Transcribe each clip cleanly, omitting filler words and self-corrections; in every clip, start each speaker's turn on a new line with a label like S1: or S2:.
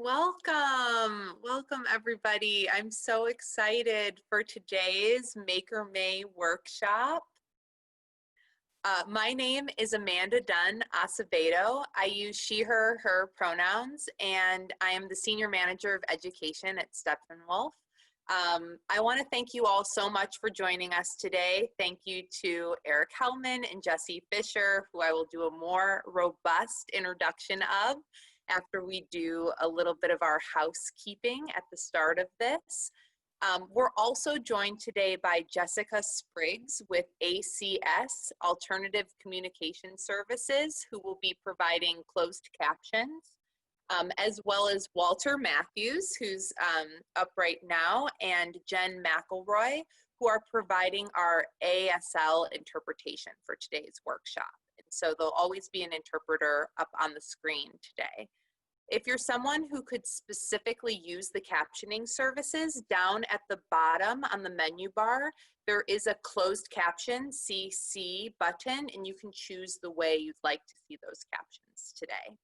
S1: Welcome everybody. I'm so excited for today's Maker May workshop. My name is Amanda Dunn Acevedo. I use she, her pronouns, and I am the Senior Manager of Education at Steppenwolf. I want to thank you all so much for joining us today. Thank you to Erik Hellman and Jessie Fischer, who I will do a more robust introduction of after we do a little bit of our housekeeping at the start of this. We're also joined today by Jessica Spriggs with ACS, Alternative Communication Services, who will be providing closed captions, as well as Walter Matthews, who's up right now, and Jen McElroy, who are providing our ASL interpretation for today's workshop. And so there'll always be an interpreter up on the screen today. If you're someone who could specifically use the captioning services, down at the bottom on the menu bar, there is a closed caption CC button, and you can choose the way you'd like to see those captions today.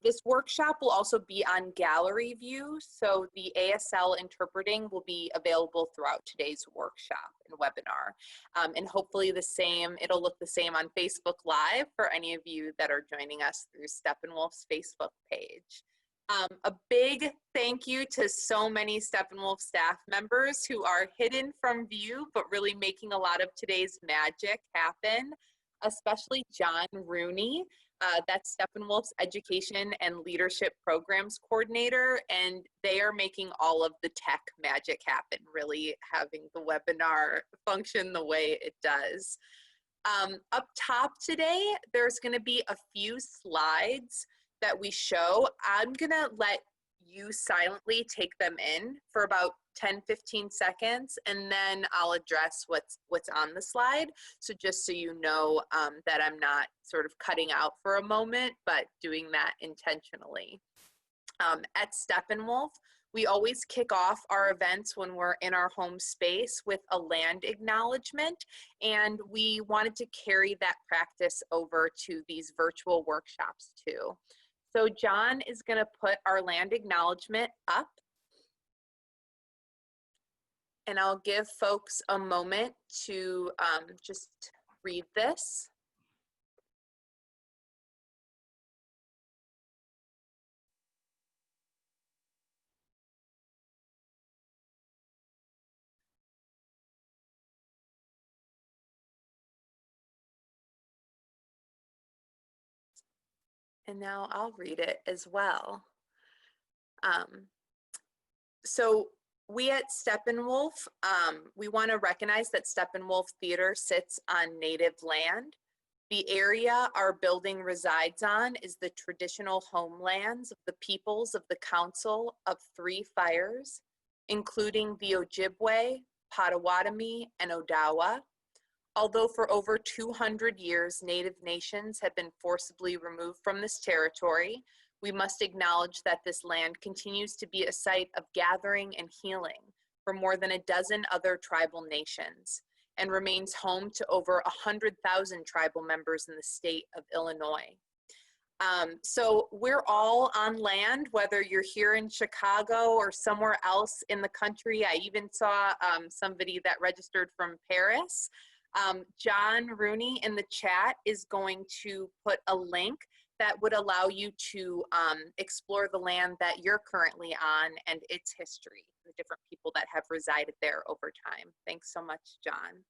S1: This workshop will also be on gallery view, so the ASL interpreting will be available throughout today's workshop and webinar. And hopefully it'll look the same on Facebook Live for any of you that are joining us through Steppenwolf's Facebook page. A big thank you to so many Steppenwolf staff members who are hidden from view, but really making a lot of today's magic happen, especially John Rooney. That's Steppenwolf's Education and Leadership Programs Coordinator, and they are making all of the tech magic happen, really having the webinar function the way it does. Up top today, there's going to be a few slides that we show. I'm going to let you silently take them in for about 10-15 seconds, and then I'll address what's on the slide. So just so you know that I'm not sort of cutting out for a moment, but doing that intentionally. At Steppenwolf, we always kick off our events when we're in our home space with a land acknowledgement, and we wanted to carry that practice over to these virtual workshops too. So John is going to put our land acknowledgement up, and I'll give folks a moment to just read this. And now I'll read it as well. So we at Steppenwolf, we want to recognize that Steppenwolf Theater sits on native land. The area our building resides on is the traditional homelands of the peoples of the Council of Three Fires, including the Ojibwe, Potawatomi, and Odawa. Although for over 200 years, Native nations have been forcibly removed from this territory, we must acknowledge that this land continues to be a site of gathering and healing for more than a dozen other tribal nations, and remains home to over 100,000 tribal members in the state of Illinois. So we're all on land, whether you're here in Chicago or somewhere else in the country. I even saw somebody that registered from Paris. John Rooney in the chat is going to put a link that would allow you to explore the land that you're currently on and its history, the different people that have resided there over time. Thanks so much, John.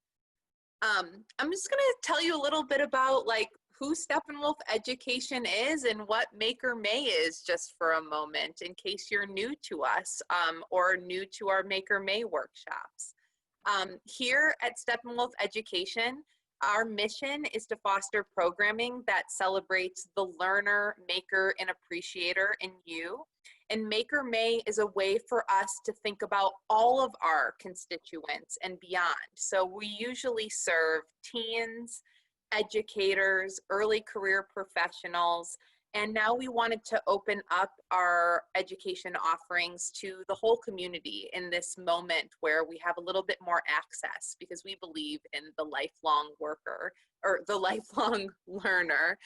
S1: I'm just going to tell you a little bit about who Steppenwolf Education is and what Maker May is, just for a moment, in case you're new to us or new to our Maker May workshops. Here at Steppenwolf Education, our mission is to foster programming that celebrates the learner, maker, and appreciator in you. And Maker May is a way for us to think about all of our constituents and beyond. So we usually serve teens, educators, early career professionals, And now we wanted to open up our education offerings to the whole community in this moment where we have a little bit more access, because we believe in the lifelong worker, or the lifelong learner.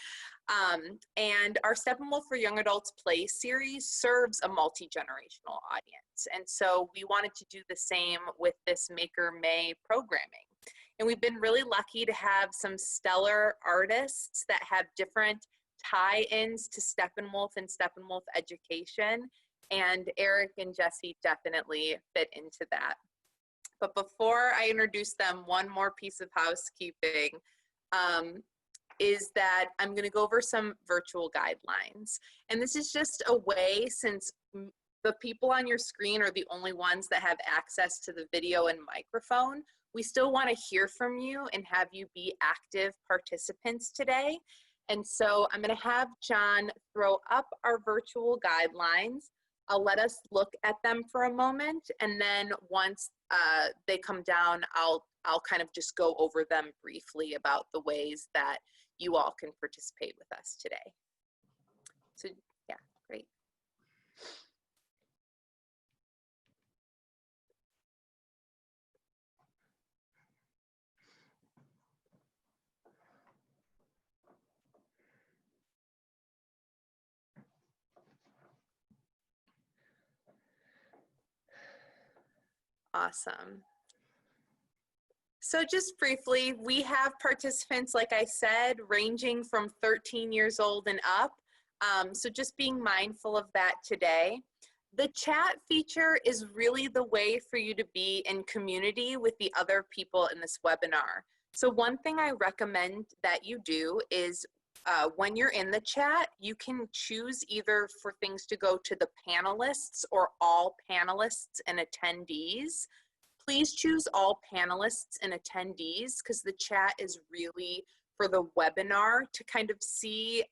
S1: And our Steppenwolf for Young Adults Play series serves a multi-generational audience. And so we wanted to do the same with this Maker May programming. And we've been really lucky to have some stellar artists that have different tie-ins to Steppenwolf and Steppenwolf Education, and Erik and Jessie definitely fit into that. But before I introduce them, one more piece of housekeeping is that I'm going to go over some virtual guidelines. And this is just a way, since the people on your screen are the only ones that have access to the video and microphone, we still want to hear from you and have you be active participants today. And so I'm going to have John throw up our virtual guidelines. I'll let us look at them for a moment, and then once they come down, I'll kind of just go over them briefly about the ways that you all can participate with us today. So yeah, great. Awesome. So just briefly, we have participants, like I said, ranging from 13 years old and up. So just being mindful of that today. The chat feature is really the way for you to be in community with the other people in this webinar. So one thing I recommend that you do is when you're in the chat, you can choose either for things to go to the panelists or all panelists and attendees. Please choose all panelists and attendees, because the chat is really for the webinar to kind of see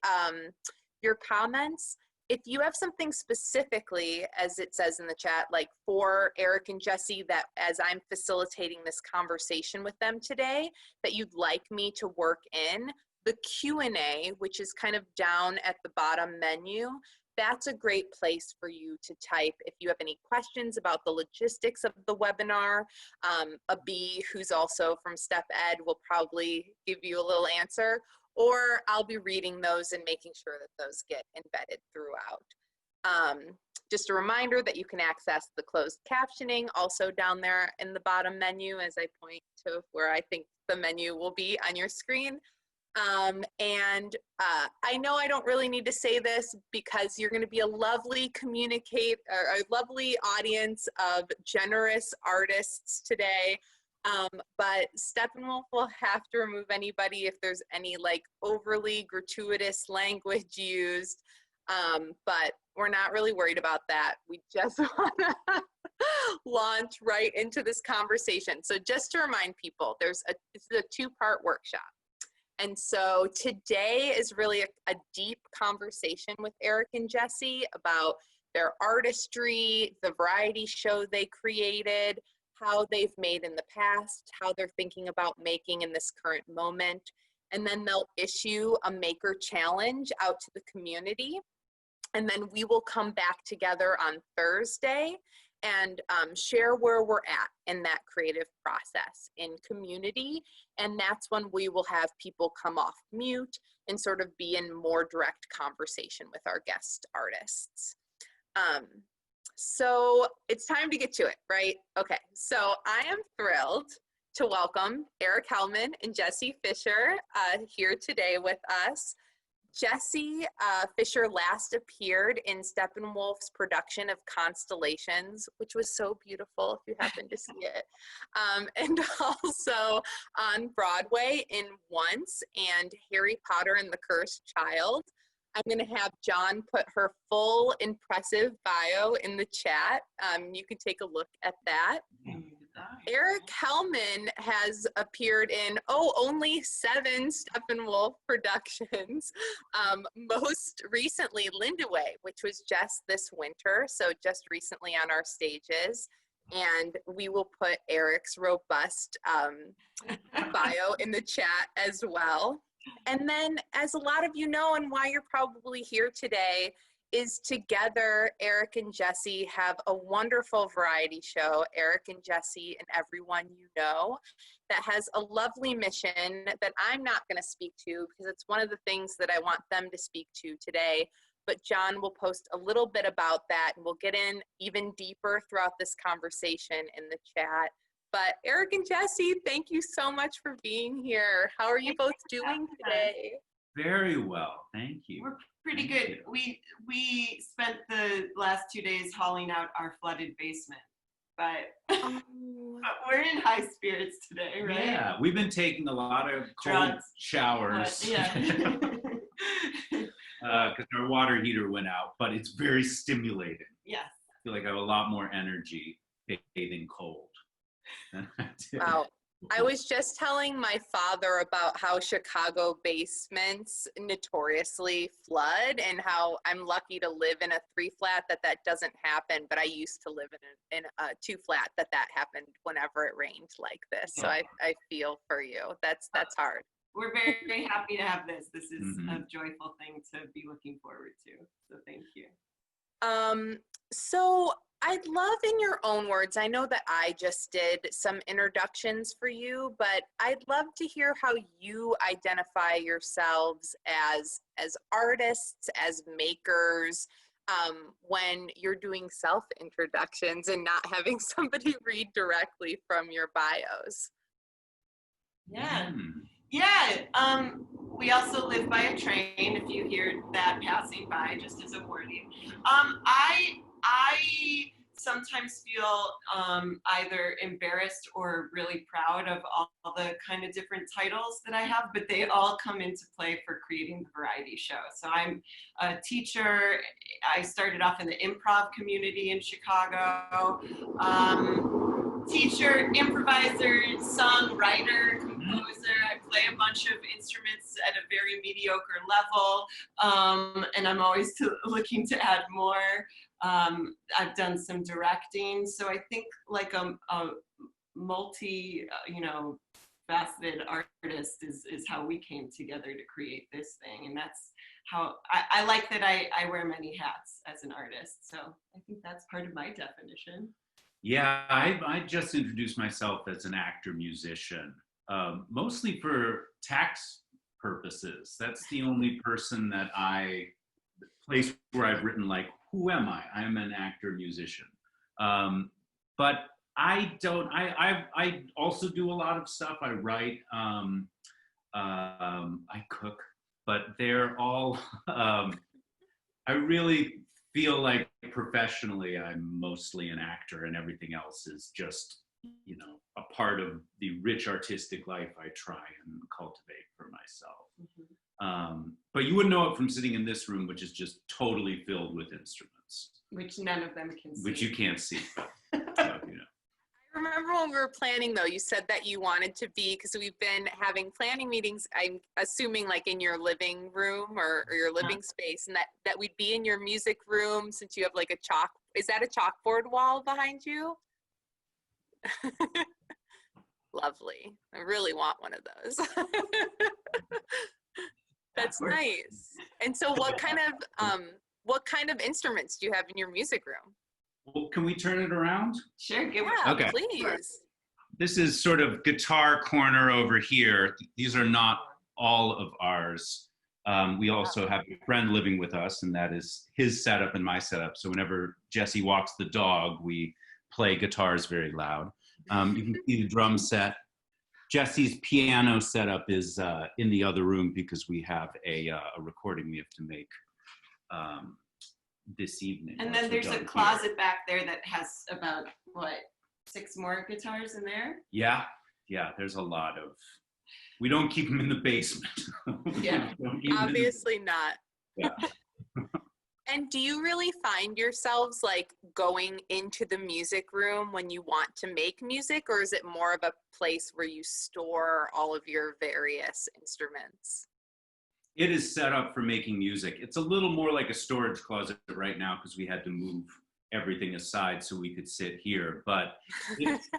S1: your comments. If you have something specifically, as it says in the chat, like for Erik and Jessie, that as I'm facilitating this conversation with them today, that you'd like me to work in, the Q&A, which is kind of down at the bottom menu, that's a great place for you to type if you have any questions about the logistics of the webinar. A B, who's also from StepEd, will probably give you a little answer, or I'll be reading those and making sure that those get embedded throughout. Just a reminder that you can access the closed captioning also down there in the bottom menu, as I point to where I think the menu will be on your screen. I know I don't really need to say this, because you're going to be a lovely a lovely audience of generous artists today. But Steppenwolf will have to remove anybody if there's any like overly gratuitous language used. But we're not really worried about that. We just want to launch right into this conversation. So just to remind people, this is a two-part workshop. And so today is really a deep conversation with Erik and Jessie about their artistry, the variety show they created, how they've made in the past, how they're thinking about making in this current moment. And then they'll issue a maker challenge out to the community. And then we will come back together on Thursday and share where we're at in that creative process in community. And that's when we will have people come off mute and sort of be in more direct conversation with our guest artists. So it's time to get to it, right? Okay, so I am thrilled to welcome Erik Hellman and Jessie Fischer here today with us. Jessie Fischer last appeared in Steppenwolf's production of Constellations, which was so beautiful if you happen to see it. And also on Broadway in Once and Harry Potter and the Cursed Child. I'm going to have John put her full impressive bio in the chat. You can take a look at that. Erik Hellman has appeared in, only 7 Steppenwolf productions. Most recently, Lindaway, which was just this winter, so just recently on our stages. And we will put Erik's robust bio in the chat as well. And then, as a lot of you know, and why you're probably here today, is together, Erik and Jessie have a wonderful variety show, Erik and Jessie and Everyone You Know, that has a lovely mission that I'm not going to speak to because it's one of the things that I want them to speak to today. But John will post a little bit about that, and we'll get in even deeper throughout this conversation in the chat. But Erik and Jessie, thank you so much for being here. How are you both doing today?
S2: Very well, thank you.
S3: We're pretty good. We spent the last 2 days hauling out our flooded basement, but, but we're in high spirits today, right?
S2: Yeah, we've been taking a lot of cold showers.
S3: Yeah.
S2: Because our water heater went out, but it's very stimulating.
S3: Yes.
S2: I feel like I have a lot more energy bathing cold.
S1: Wow. I was just telling my father about how Chicago basements notoriously flood and how I'm lucky to live in a 3-flat that doesn't happen, but I used to live in a 2-flat that happened whenever it rained like this. So I feel for you. That's hard.
S3: We're very, very happy to have this. This is a joyful thing to be looking forward to. So thank you.
S1: So I'd love, in your own words, I know that I just did some introductions for you, but I'd love to hear how you identify yourselves as artists, as makers, when you're doing self-introductions and not having somebody read directly from your bios.
S3: Yeah. Yeah, we also live by a train, if you hear that passing by, just as a warning. I sometimes feel either embarrassed or really proud of all the kind of different titles that I have, but they all come into play for creating the variety show. So I'm a teacher. I started off in the improv community in Chicago. Teacher, improviser, songwriter, composer. I play a bunch of instruments at a very mediocre level, and I'm always looking to add more. I've done some directing, so I think like a multi, faceted artist is how we came together to create this thing, and that's how I like that I wear many hats as an artist. So I think that's part of my definition.
S2: Yeah, I just introduced myself as an actor-musician, mostly for tax purposes. That's the only place where I've written like, who am I? I'm an actor-musician. But I don't, I also do a lot of stuff. I write, I cook, but they're all, I really feel like professionally I'm mostly an actor and everything else is just, a part of the rich artistic life I try and cultivate for myself. But you wouldn't know it from sitting in this room, which is just totally filled with instruments.
S3: Which none of them can see.
S2: Which you can't see. So,
S1: I remember when we were planning, though, you said that you wanted to be, because we've been having planning meetings, I'm assuming like in your living room or your living space, and that we'd be in your music room since you have like is that a chalkboard wall behind you? Lovely. I really want one of those. That's nice. And so what kind of instruments do you have in your music room?
S2: well, can we turn it around?
S3: Sure,
S2: Okay.
S1: Please.
S2: This is sort of guitar corner over here. These are not all of ours. We also have a friend living with us, and that is his setup and my setup. So whenever Jessie walks the dog, we play guitars very loud. You can see the drum set. Jessie's piano setup is in the other room because we have a recording we have to make this evening.
S3: And then there's a closet back there that has about, what, 6 more guitars in there?
S2: Yeah, there's a lot of, we don't keep them in the basement.
S3: Yeah,
S1: obviously not.
S2: Yeah.
S1: And do you really find yourselves like going into the music room when you want to make music, or is it more of a place where you store all of your various instruments?
S2: It is set up for making music. It's a little more like a storage closet right now because we had to move everything aside so we could sit here. But it's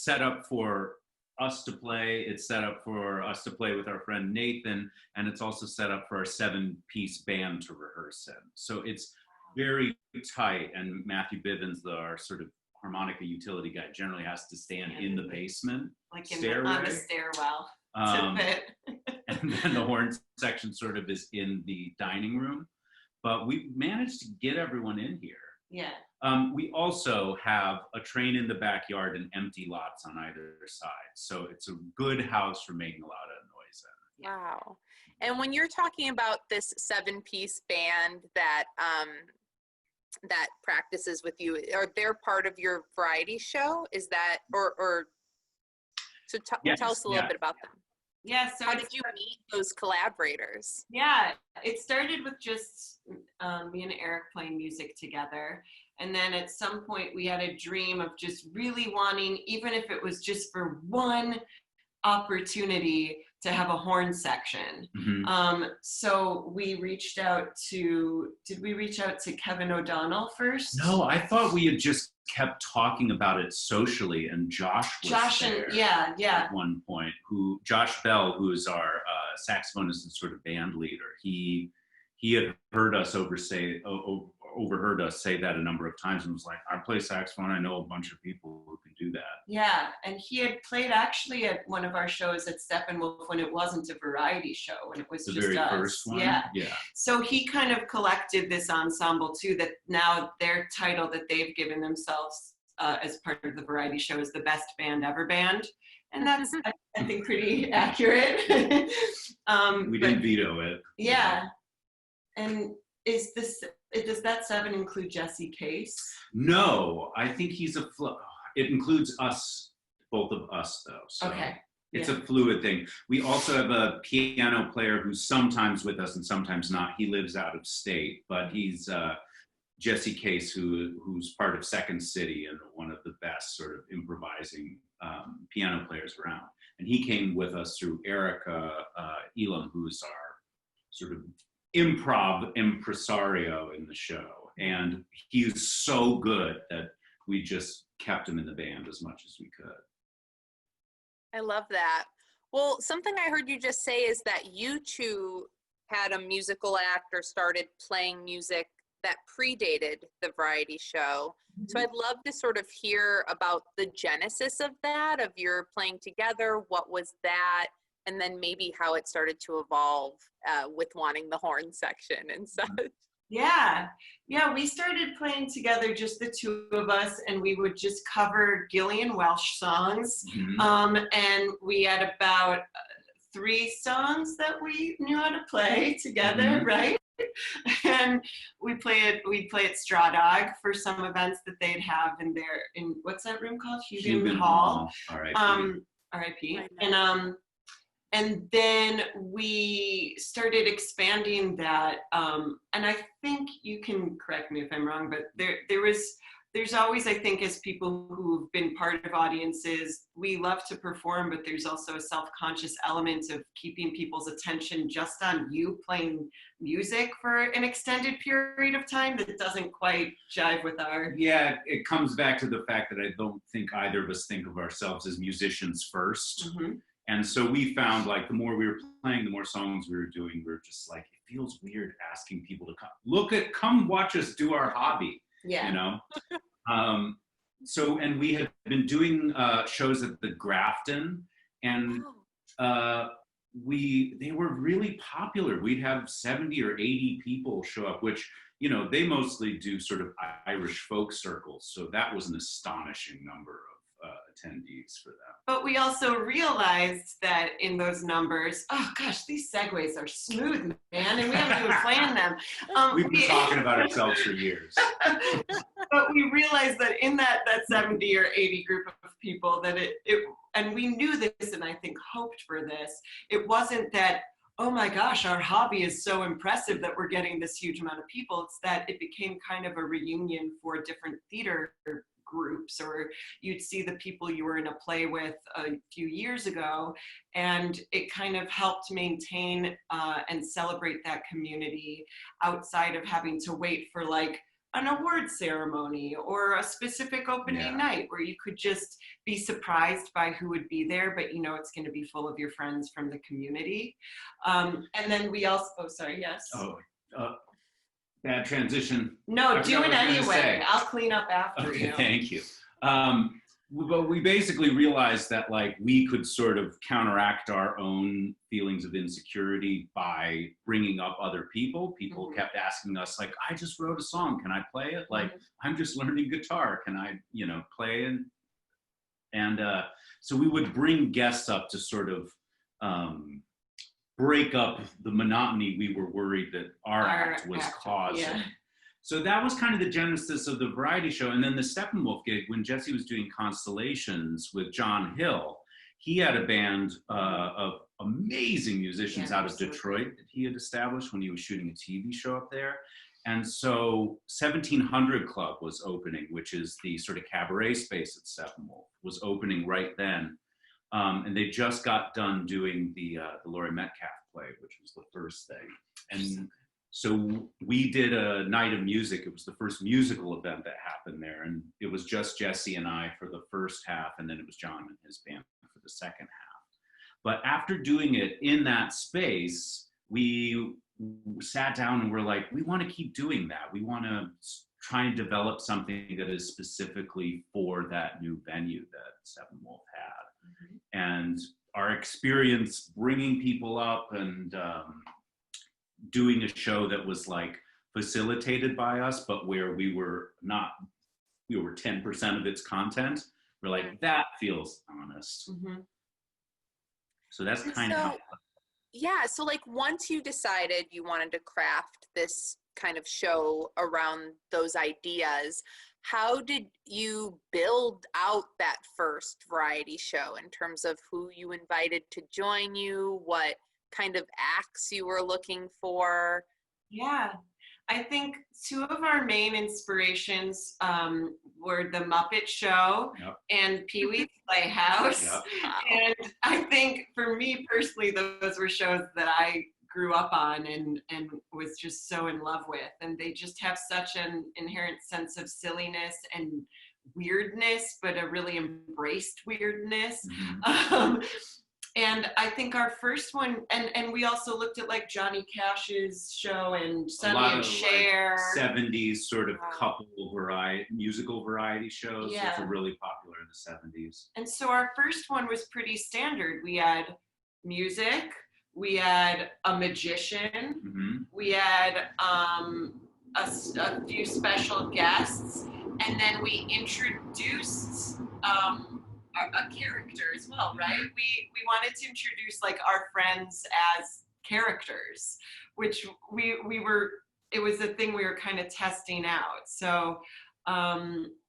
S2: set up for us to play. It's set up for us to play with our friend Nathan, and it's also set up for our 7-piece band to rehearse in. So it's very tight, and Matthew Bivens, our sort of harmonica utility guy, generally has to stand in the basement,
S3: like
S2: on
S3: the stairwell.
S2: And then the horn section sort of is in the dining room. But we managed to get everyone in here.
S3: Yeah.
S2: We also have a train in the backyard and empty lots on either side. So it's a good house for making a lot of noise in.
S1: Wow. And when you're talking about this 7-piece band that that practices with you, are they part of your variety show? Is that, or so
S2: yes,
S1: tell us a little bit about them.
S3: Yeah, so
S1: how did you meet those collaborators?
S3: Yeah, it started with just me and Erik playing music together. And then at some point we had a dream of just really wanting, even if it was just for one opportunity, to have a horn section.
S2: Mm-hmm.
S3: So we reached out to, did we reach out to Kevin O'Donnell first?
S2: No, I thought we had just kept talking about it socially, and Josh was there at one point, Josh Bell, who's our saxophonist and sort of band leader. He had heard us overheard us say that a number of times and was like, I play saxophone, I know a bunch of people who can do that.
S3: Yeah, and he had played actually at one of our shows at Steppenwolf when it wasn't a variety show, when it was
S2: the
S3: just
S2: very
S3: us.
S2: First one.
S3: Yeah.
S2: Yeah.
S3: So he kind of collected this ensemble too, that now their title that they've given themselves as part of the variety show is the Best Band Ever Band. And that's, I think, pretty accurate.
S2: We didn't veto it.
S3: Yeah. And does that 7 include Jessie Case?
S2: No, I think he's it includes us, both of us though. So
S3: okay.
S2: It's a fluid thing. We also have a piano player who's sometimes with us and sometimes not. He lives out of state, but he's Jessie Case, who's part of Second City and one of the best sort of improvising piano players around. And he came with us through Erica Elam, who's our sort of improv impresario in the show. And he's so good that we just kept him in the band as much as we could.
S1: I love that. Well, something I heard you just say is that you two had a musical act or started playing music that predated the variety show. Mm-hmm. So I'd love to sort of hear about the genesis of that, of your playing together. What was that? And then maybe how it started to evolve with wanting the horn section and such.
S3: Yeah, we started playing together, just the two of us, and we would just cover Gillian Welsh songs. Mm-hmm. And we had about 3 songs that we knew how to play together, mm-hmm. right? And we'd play at Straw Dog for some events that they'd have in what's that room called? Hugan Hall. R.I.P. And then we started expanding that, and I think you can correct me if I'm wrong, but there's always, I think, as people who've been part of audiences, we love to perform, but there's also a self-conscious element of keeping people's attention just on you playing music for an extended period of time that doesn't quite jive with our...
S2: Yeah, it comes back to the fact that I don't think either of us think of ourselves as musicians first. Mm-hmm. And so we found, like, the more we were playing, the more songs we were doing, we were just like, it feels weird asking people to come watch us do our hobby.
S3: Yeah.
S2: You know? And we had been doing shows at the Grafton, and they were really popular. We'd have 70 or 80 people show up, which, you know, they mostly do sort of Irish folk circles. So that was an astonishing number of attendees for them.
S3: But we also realized that in those numbers, oh gosh, these segues are smooth, man, and we haven't even planned them.
S2: We've been talking about ourselves for years.
S3: But we realized that in that 70 or 80 group of people that and we knew this, and I think hoped for this, it wasn't that, oh my gosh, our hobby is so impressive that we're getting this huge amount of people. It's that it became kind of a reunion for different theater groups, or you'd see the people you were in a play with a few years ago, and it kind of helped maintain and celebrate that community outside of having to wait for like an award ceremony or a specific opening night where you could just be surprised by who would be there, but you know it's going to be full of your friends from the community. And then we also, oh, sorry, yes?
S2: Oh, bad transition.
S3: No, do it anyway. I'll clean up after
S2: Okay,
S3: you.
S2: thank you. But we basically realized that like we could sort of counteract our own feelings of insecurity by bringing up other people. People kept asking us like, I just wrote a song, can I play it? Like, I'm just learning guitar, can I, you know, play it? And so we would bring guests up to sort of break up the monotony we were worried that our act was causing. Yeah. So that was kind of the genesis of the variety show. And then the Steppenwolf gig, when Jessie was doing Constellations with John Hill, he had a band of amazing musicians out of Detroit that he had established when he was shooting a TV show up there. And so 1700 Club was opening, which is the sort of cabaret space at Steppenwolf, was opening right then. And they just got done doing the Laurie Metcalf play, which was the first thing. And so we did a night of music. It was the first musical event that happened there. And it was just Jessie and I for the first half, and then it was John and his band for the second half. But after doing it in that space, we sat down and we're like, we want to keep doing that. We want to try and develop something that is specifically for that new venue that Steppenwolf had. And our experience bringing people up and doing a show that was like facilitated by us, but where we were 10% of its content. We're like, that feels honest. So that's kind of how.
S1: Yeah, so like once you decided you wanted to craft this kind of show around those ideas, how did you build out that first variety show in terms of who you invited to join you, what kind of acts you were looking for?
S3: Yeah, I think two of our main inspirations were The Muppet Show and Pee-wee's Playhouse. And I think for me personally, those were shows that I grew up on and was just so in love with. And they just have such an inherent sense of silliness and weirdness, but a really embraced weirdness. And I think our first one, and we also looked at like Johnny Cash's show and Sonny and Cher.
S2: Like 70s sort of couple musical variety shows, which were really popular in the 70s.
S3: And so our first one was pretty standard. We had music, we had a magician, we had a few special guests, and then we introduced a character as well, right? We wanted to introduce like our friends as characters, which it was a thing we were kind of testing out. So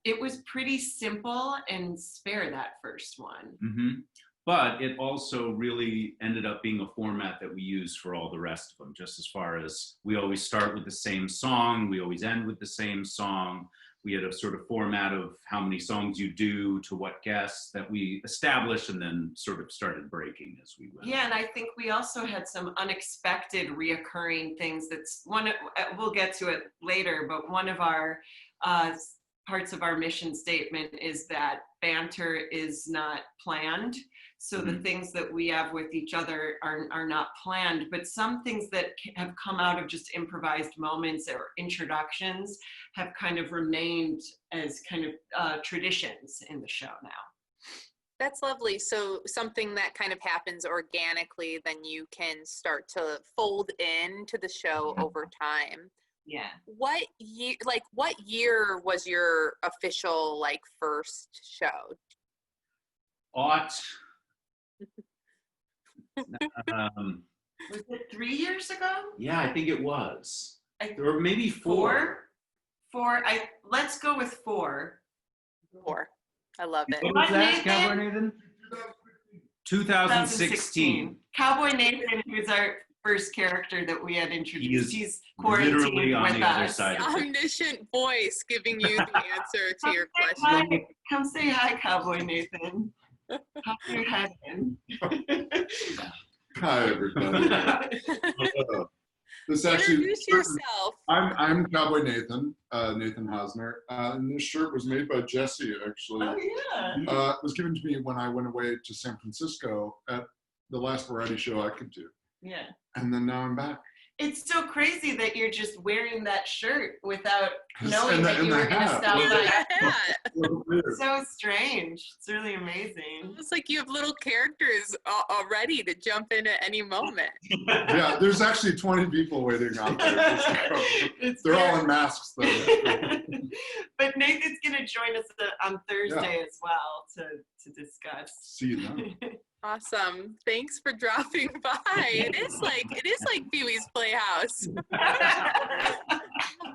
S3: it was pretty simple and spare, that first one.
S2: But it also really ended up being a format that we use for all the rest of them, just as far as we always start with the same song, we always end with the same song. We had a sort of format of how many songs you do to what guests that we established and then sort of started breaking as we went.
S3: Yeah, and I think we also had some unexpected reoccurring things. We'll get to it later, but one of our parts of our mission statement is that banter is not planned. So the things that we have with each other are not planned, but some things that have come out of just improvised moments or introductions have kind of remained as kind of traditions in the show now.
S1: That's lovely. So something that kind of happens organically, then you can start to fold into the show over time.
S3: Yeah.
S1: What year was your official like first show?
S3: Was it 3 years ago?
S2: Yeah, I think it was. Or maybe four.
S3: Let's go with 4.
S1: 4. I love it.
S2: What was that, Cowboy Nathan? 2016.
S3: Cowboy Nathan, who's our first character that we had introduced. He's quarantined
S2: literally on
S3: with
S2: the other
S3: us.
S2: side.
S1: Omniscient voice giving you the answer to your question.
S3: Come say hi, Cowboy Nathan. How's your head in?
S4: Hi, everybody. This actually,
S1: Introduce yourself.
S4: I'm Cowboy Nathan, Nathan Hosner, and this shirt was made by Jessie, actually.
S3: Oh yeah.
S4: It was given to me when I went away to San Francisco at the last variety show I could do.
S3: Yeah.
S4: And then now I'm back.
S3: It's so crazy that you're just wearing that shirt without knowing
S4: And
S3: that you were going to stop by.
S1: Yeah.
S3: So strange. It's really amazing.
S1: It's like you have little characters already to jump in at any moment.
S4: Yeah, there's actually 20 people waiting out there. They're all in masks, though.
S3: But Nathan's going to join us on Thursday as well to discuss.
S4: See you then.
S1: Awesome. Thanks for dropping by. It is like Pee-wee's Playhouse.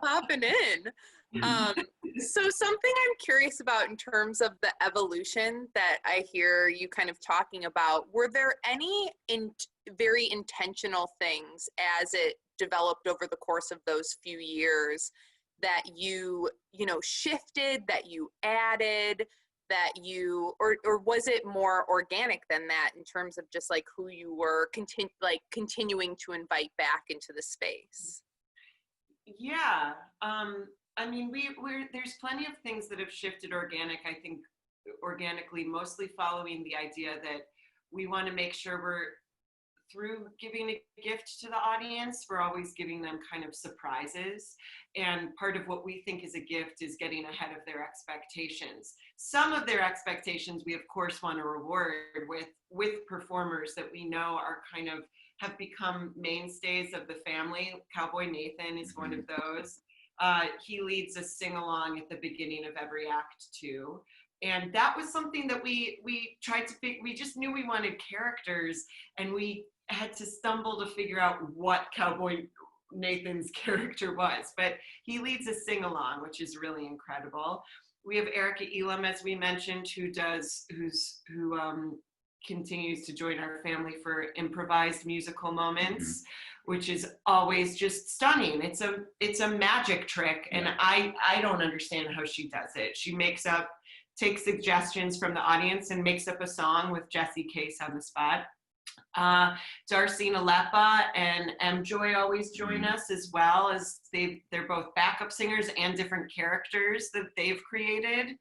S1: Popping in. So something I'm curious about in terms of the evolution that I hear you kind of talking about, were there any very intentional things as it developed over the course of those few years that you shifted, that you added, that you, or was it more organic than that in terms of just like who you were continuing to invite back into the space?
S3: Yeah. I mean, there's plenty of things that have shifted organically, mostly following the idea that we want to make sure we're, through giving a gift to the audience, we're always giving them kind of surprises. And part of what we think is a gift is getting ahead of their expectations. Some of their expectations we of course want to reward with performers that we know are kind of have become mainstays of the family. Cowboy Nathan is one of those. He leads a sing-along at the beginning of every act too. And that was something that we tried to we just knew we wanted characters, and we had to stumble to figure out what Cowboy Nathan's character was. But he leads a sing-along, which is really incredible. We have Erik, as we mentioned, who continues to join our family for improvised musical moments, which is always just stunning. It's a magic trick, and I don't understand how she does it. She takes suggestions from the audience and makes up a song with Jessie Case on the spot. Darcina Lepa and M. Joy always join us, as well as they're both backup singers and different characters that they've created.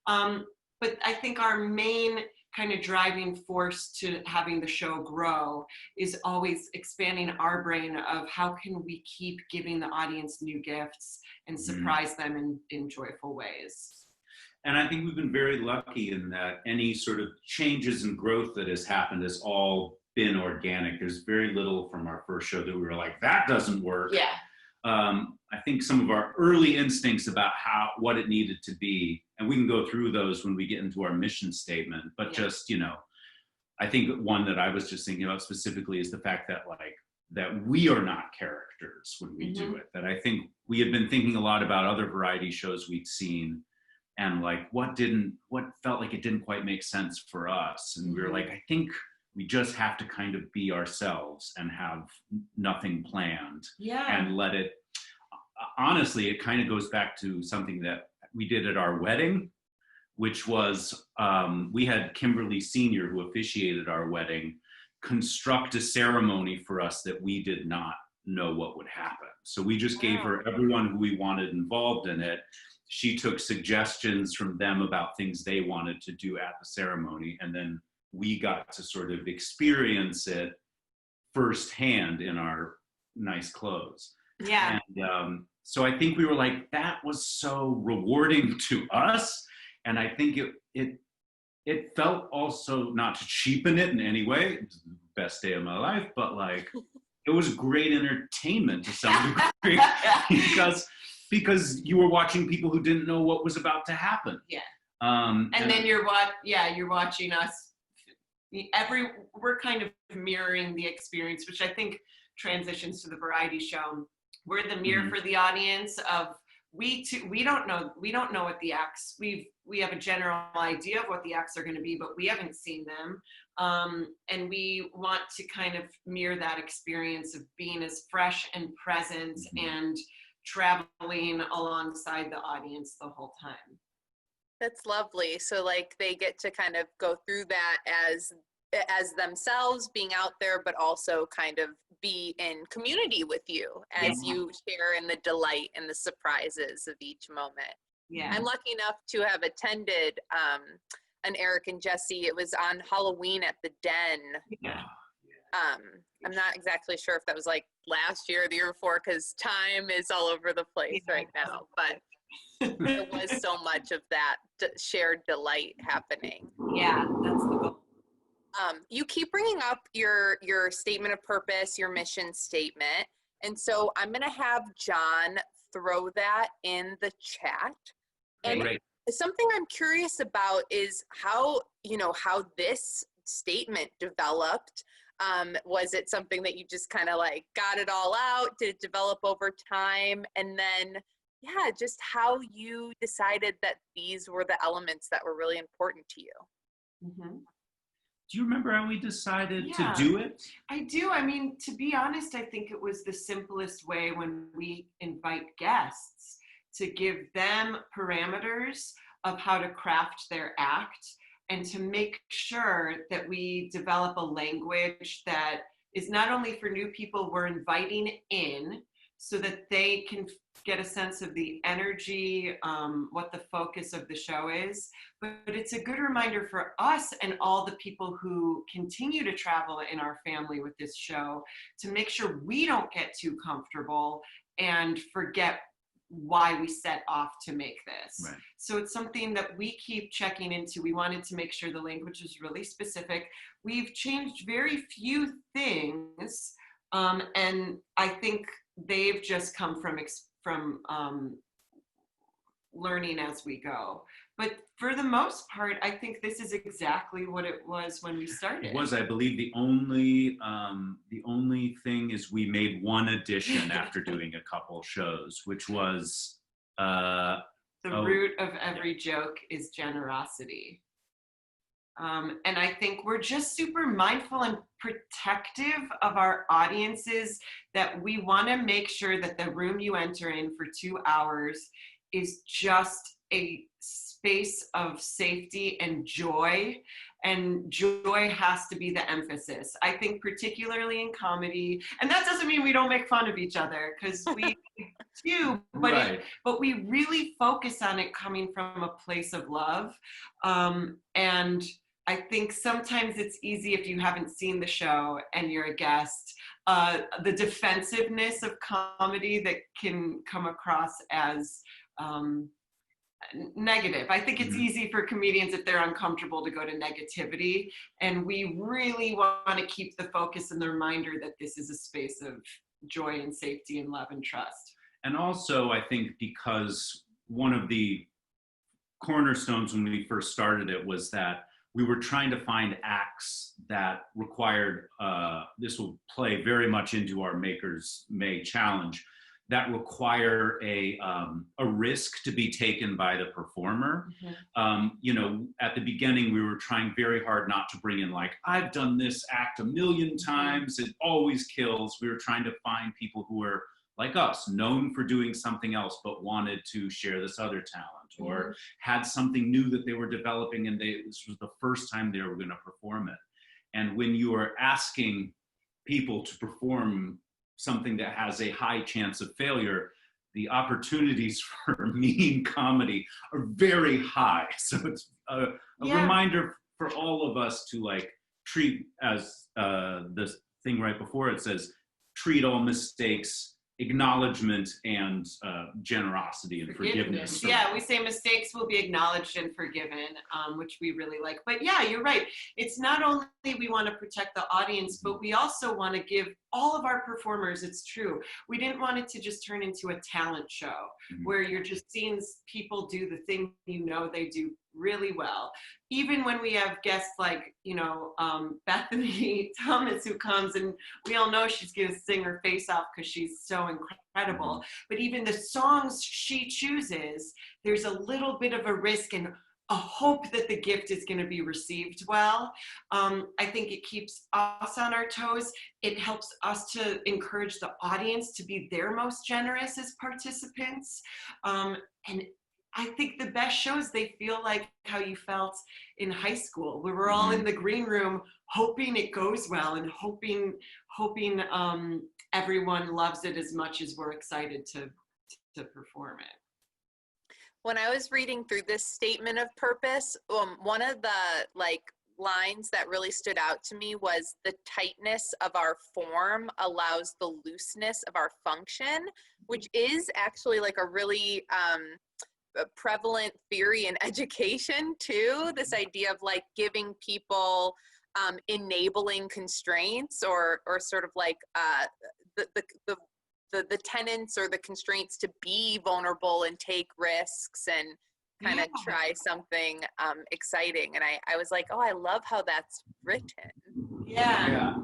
S3: But I think our main kind of driving force to having the show grow is always expanding our brain of how can we keep giving the audience new gifts and surprise them in joyful ways.
S2: And I think we've been very lucky in that any sort of changes and growth that has happened has all been organic. There's very little from our first show that we were like, that doesn't work.
S3: Yeah.
S2: I think some of our early instincts about what it needed to be, and we can go through those when we get into our mission statement, but just, I think one that I was just thinking about specifically is the fact that that we are not characters when we do it. That I think we had been thinking a lot about other variety shows we'd seen, and what felt like it didn't quite make sense for us. And we were like, I think we just have to kind of be ourselves and have nothing planned.
S3: Yeah.
S2: And let it, honestly, it kind of goes back to something that we did at our wedding, which was, we had Kimberly Sr., who officiated our wedding, construct a ceremony for us that we did not know what would happen. So we just gave her everyone who we wanted involved in it. She took suggestions from them about things they wanted to do at the ceremony, and then we got to sort of experience it firsthand in our nice clothes.
S3: Yeah.
S2: And so I think we were like, that was so rewarding to us. And I think it felt also, not to cheapen it in any way, it was the best day of my life, but it was great entertainment to some degree because you were watching people who didn't know what was about to happen.
S3: Yeah. And then you're watching us. We're kind of mirroring the experience, which I think transitions to the variety show. We're the mirror for the audience of we don't know what the acts, we have a general idea of what the acts are going to be, but we haven't seen them. And we want to kind of mirror that experience of being as fresh and present and traveling alongside the audience the whole time.
S1: That's lovely. So they get to kind of go through that as as themselves, being out there, but also kind of be in community with you as you share in the delight and the surprises of each moment.
S3: Yeah.
S1: I'm lucky enough to have attended an Erik and Jessie. It was on Halloween at the Den.
S3: Yeah.
S1: I'm not exactly sure if that was like last year or the year before, because time is all over the place right now, but there was so much of that shared delight happening.
S3: Yeah, that's the goal.
S1: You keep bringing up your statement of purpose, your mission statement. And so I'm going to have John throw that in the chat. And
S2: Great.
S1: something I'm curious about is how this statement developed. Was it something that you just kind of like got it all out? Did it develop over time? And then, yeah, just how you decided that these were the elements that were really important to you.
S3: Mm-hmm.
S2: Do you remember how we decided
S3: Yeah.
S2: to do it?
S3: I do. I mean, to be honest, I think it was the simplest way when we invite guests to give them parameters of how to craft their act and to make sure that we develop a language that is not only for new people we're inviting in so that they can get a sense of the energy, what the focus of the show is, but it's a good reminder for us and all the people who continue to travel in our family with this show to make sure we don't get too comfortable and forget why we set off to make this.
S2: Right.
S3: So it's something that we keep checking into. We wanted to make sure the language is really specific. We've changed very few things, and I think they've just come from learning as we go. But for the most part, I think this is exactly what it was when we started.
S2: It was, I believe, the only thing is we made one addition after doing a couple shows, which was
S3: the root of every joke is generosity. And I think we're just super mindful and protective of our audiences, that we want to make sure that the room you enter in for 2 hours is just a space of safety and joy. And joy has to be the emphasis. I think particularly in comedy, and that doesn't mean we don't make fun of each other, because we do, but,
S2: right.
S3: But we really focus on it coming from a place of love. And I think sometimes it's easy if you haven't seen the show and you're a guest, the defensiveness of comedy that can come across as negative. I think it's easy for comedians, if they're uncomfortable, to go to negativity. And we really want to keep the focus and the reminder that this is a space of joy and safety and love and trust.
S2: And also, I think because one of the cornerstones when we first started it was that we were trying to find acts that required, this will play very much into our Makers May challenge, that require a risk to be taken by the performer. At the beginning, we were trying very hard not to bring in like, I've done this act 1,000,000 times, it always kills. We were trying to find people who were like us, known for doing something else, but wanted to share this other talent, or had something new that they were developing and this was the first time they were going to perform it. And when you are asking people to perform something that has a high chance of failure, the opportunities for mean comedy are very high. So it's a reminder for all of us to like treat, as the thing right before it says, treat all mistakes, acknowledgement, and generosity and forgiveness.
S3: Yeah, we say mistakes will be acknowledged and forgiven, which we really like. But yeah, you're right. It's not only we want to protect the audience, but we also want to give all of our performers, it's true, we didn't want it to just turn into a talent show where you're just seeing people do the thing they do really well. Even when we have guests like, Bethany Thomas, who comes and we all know she's going to sing her face off because she's so incredible. But even the songs she chooses, there's a little bit of a risk and a hope that the gift is going to be received well. I think it keeps us on our toes. It helps us to encourage the audience to be their most generous as participants. And I think the best shows, they feel like how you felt in high school. We were all in the green room hoping it goes well and hoping everyone loves it as much as we're excited to perform it.
S1: When I was reading through this statement of purpose, one of the lines that really stood out to me was the tightness of our form allows the looseness of our function, which is actually like a really a prevalent theory in education too. This idea of like giving people enabling constraints or sort of like the tenets or the constraints to be vulnerable and take risks and kind of try something exciting. And I was like, oh, I love how that's written.
S3: Yeah.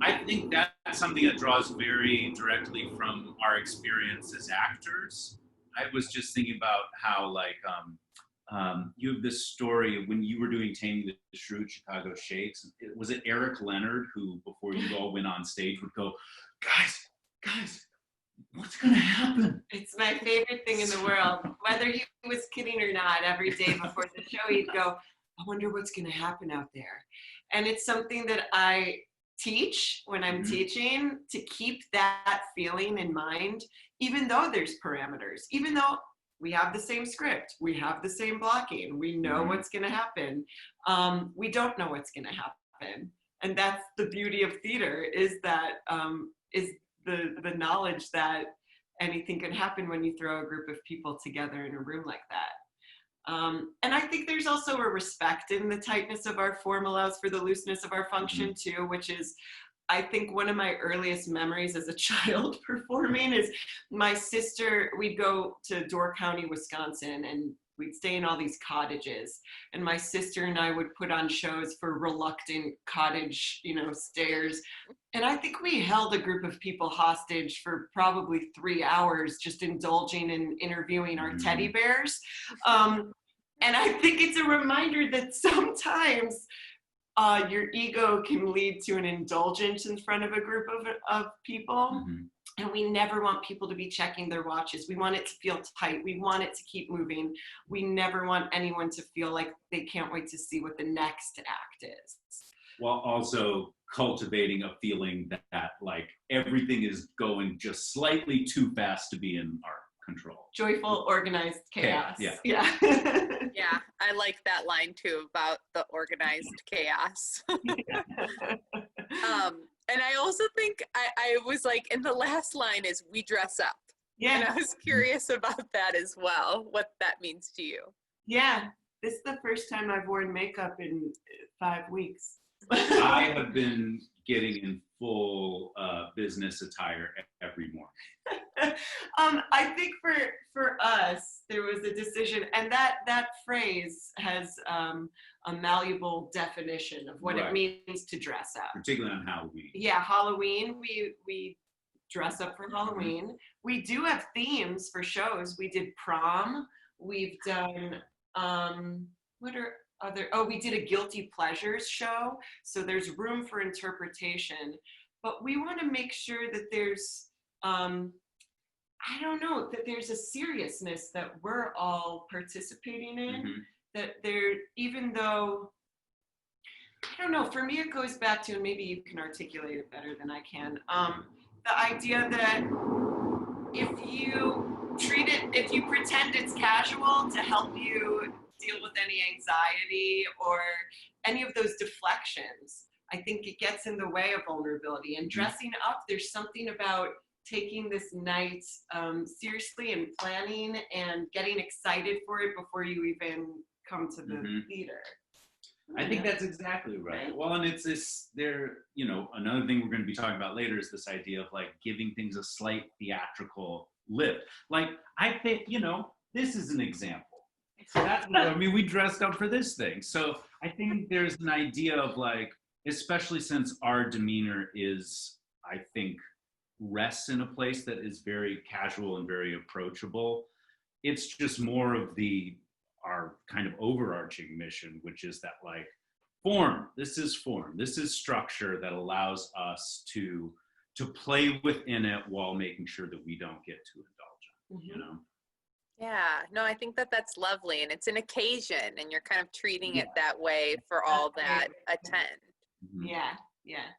S2: I think that's something that draws very directly from our experience as actors. I was just thinking about how you have this story when you were doing Taming the Shrew, Chicago Shakes. Was it Erik Leonard who, before you all went on stage, would go, guys, what's gonna happen?
S3: It's my favorite thing in the world. Whether he was kidding or not, every day before the show, he'd go, I wonder what's gonna happen out there. And it's something that I teach when I'm teaching, to keep that feeling in mind, even though there's parameters, even though we have the same script, we have the same blocking, we know what's gonna happen. We don't know what's gonna happen. And that's the beauty of theater, is that, is the knowledge that anything can happen when you throw a group of people together in a room like that. And I think there's also a respect in the tightness of our form allows for the looseness of our function too, which is, I think one of my earliest memories as a child performing is my sister, we'd go to Door County, Wisconsin, and we'd stay in all these cottages. And my sister and I would put on shows for reluctant cottage, stayers. And I think we held a group of people hostage for probably 3 hours, just indulging in interviewing our teddy bears. And I think it's a reminder that sometimes your ego can lead to an indulgence in front of a group of people. And we never want people to be checking their watches. We want it to feel tight. We want it to keep moving. We never want anyone to feel like they can't wait to see what the next act is.
S2: While also cultivating a feeling that like everything is going just slightly too fast to be in our control.
S3: Joyful, organized chaos.
S2: Yeah.
S1: Yeah, I like that line too about the organized chaos. And I also think I was like, and the last line is, we dress up.
S3: Yeah.
S1: And I was curious about that as well, what that means to you.
S3: Yeah, this is the first time I've worn makeup in 5 weeks.
S2: I have been getting in full business attire every morning.
S3: I think for us, there was a decision, and that phrase has a malleable definition of what it means to dress up.
S2: Particularly on Halloween.
S3: Yeah, Halloween, we dress up for Halloween. We do have themes for shows. We did prom. We've done, we did a guilty pleasures show. So there's room for interpretation. But we want to make sure that there's, that there's a seriousness that we're all participating in. That there, even though, for me it goes back to, and maybe you can articulate it better than I can, the idea that if you pretend it's casual to help you deal with any anxiety or any of those deflections, I think it gets in the way of vulnerability. And dressing up, there's something about taking this night seriously and planning and getting excited for it before you even come to the theater.
S2: I think that's exactly right. Well, and it's another thing we're going to be talking about later is this idea of like giving things a slight theatrical lift. Like, I think, this is an example. So that's what, we dressed up for this thing. So I think there's an idea of like, especially since our demeanor is, I think, rests in a place that is very casual and very approachable. It's just more of our kind of overarching mission, which is that like form. This is structure that allows us to play within it while making sure that we don't get too indulgent,
S1: Yeah, no, I think that that's lovely, and it's an occasion, and you're kind of treating it that way for all that attend.
S3: Yeah, yeah.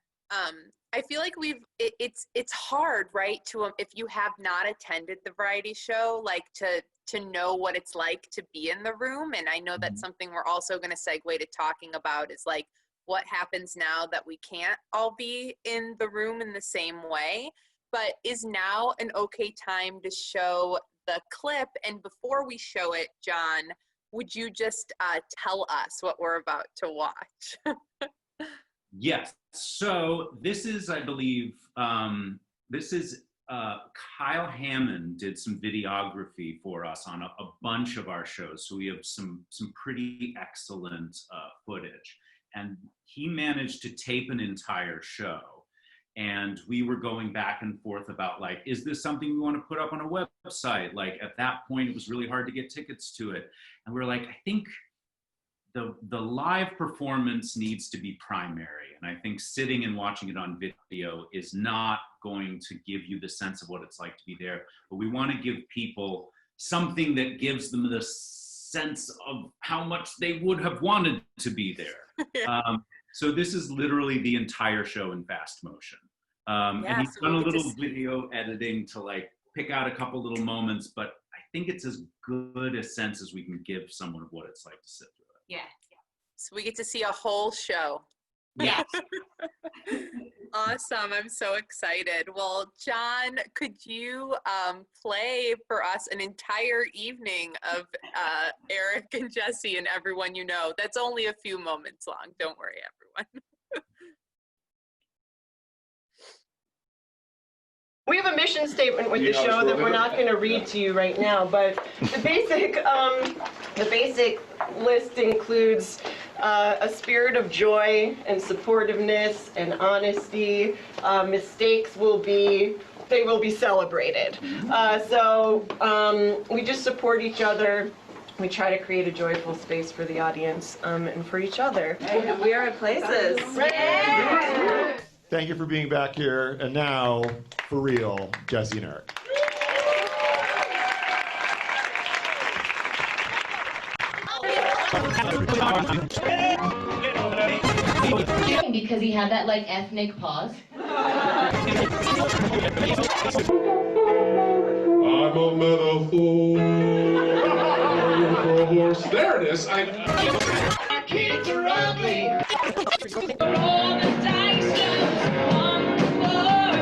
S1: I feel like it's hard, right, to if you have not attended the variety show, like to know what it's like to be in the room. And I know that's something we're also going to segue to talking about is like what happens now that we can't all be in the room in the same way. But is now an okay time to show the clip? And before we show it, John, would you just tell us what we're about to watch?
S2: Yes. So this is, I believe, Kyle Hammond did some videography for us on a bunch of our shows. So we have some pretty excellent footage. And he managed to tape an entire show. And we were going back and forth about like, is this something we want to put up on a website? Like at that point, it was really hard to get tickets to it. And we were like, I think the live performance needs to be primary. And I think sitting and watching it on video is not going to give you the sense of what it's like to be there. But we want to give people something that gives them the sense of how much they would have wanted to be there. So this is literally the entire show in fast motion. And he's done a little video editing to like pick out a couple little moments, but I think it's as good a sense as we can give someone of what it's like to sit through it.
S3: Yeah.
S1: So we get to see a whole show.
S3: Yeah.
S1: Awesome. I'm so excited. Well, John, could you play for us an entire evening of Erik and Jessie and everyone you know? That's only a few moments long. Don't worry, everyone.
S5: We have a mission statement with the show that we're not going to read to you right now, but the basic list includes a spirit of joy and supportiveness and honesty. Mistakes will be celebrated. We just support each other. We try to create a joyful space for the audience and for each other.
S3: And we are at places.
S6: Thank you for being back here. And now, for real, Jessie and Erik.
S7: Because he had that like ethnic pause.
S8: I'm a metaphor for a horse. There it is.
S7: Kids are ugly. Roll the dice just one more time.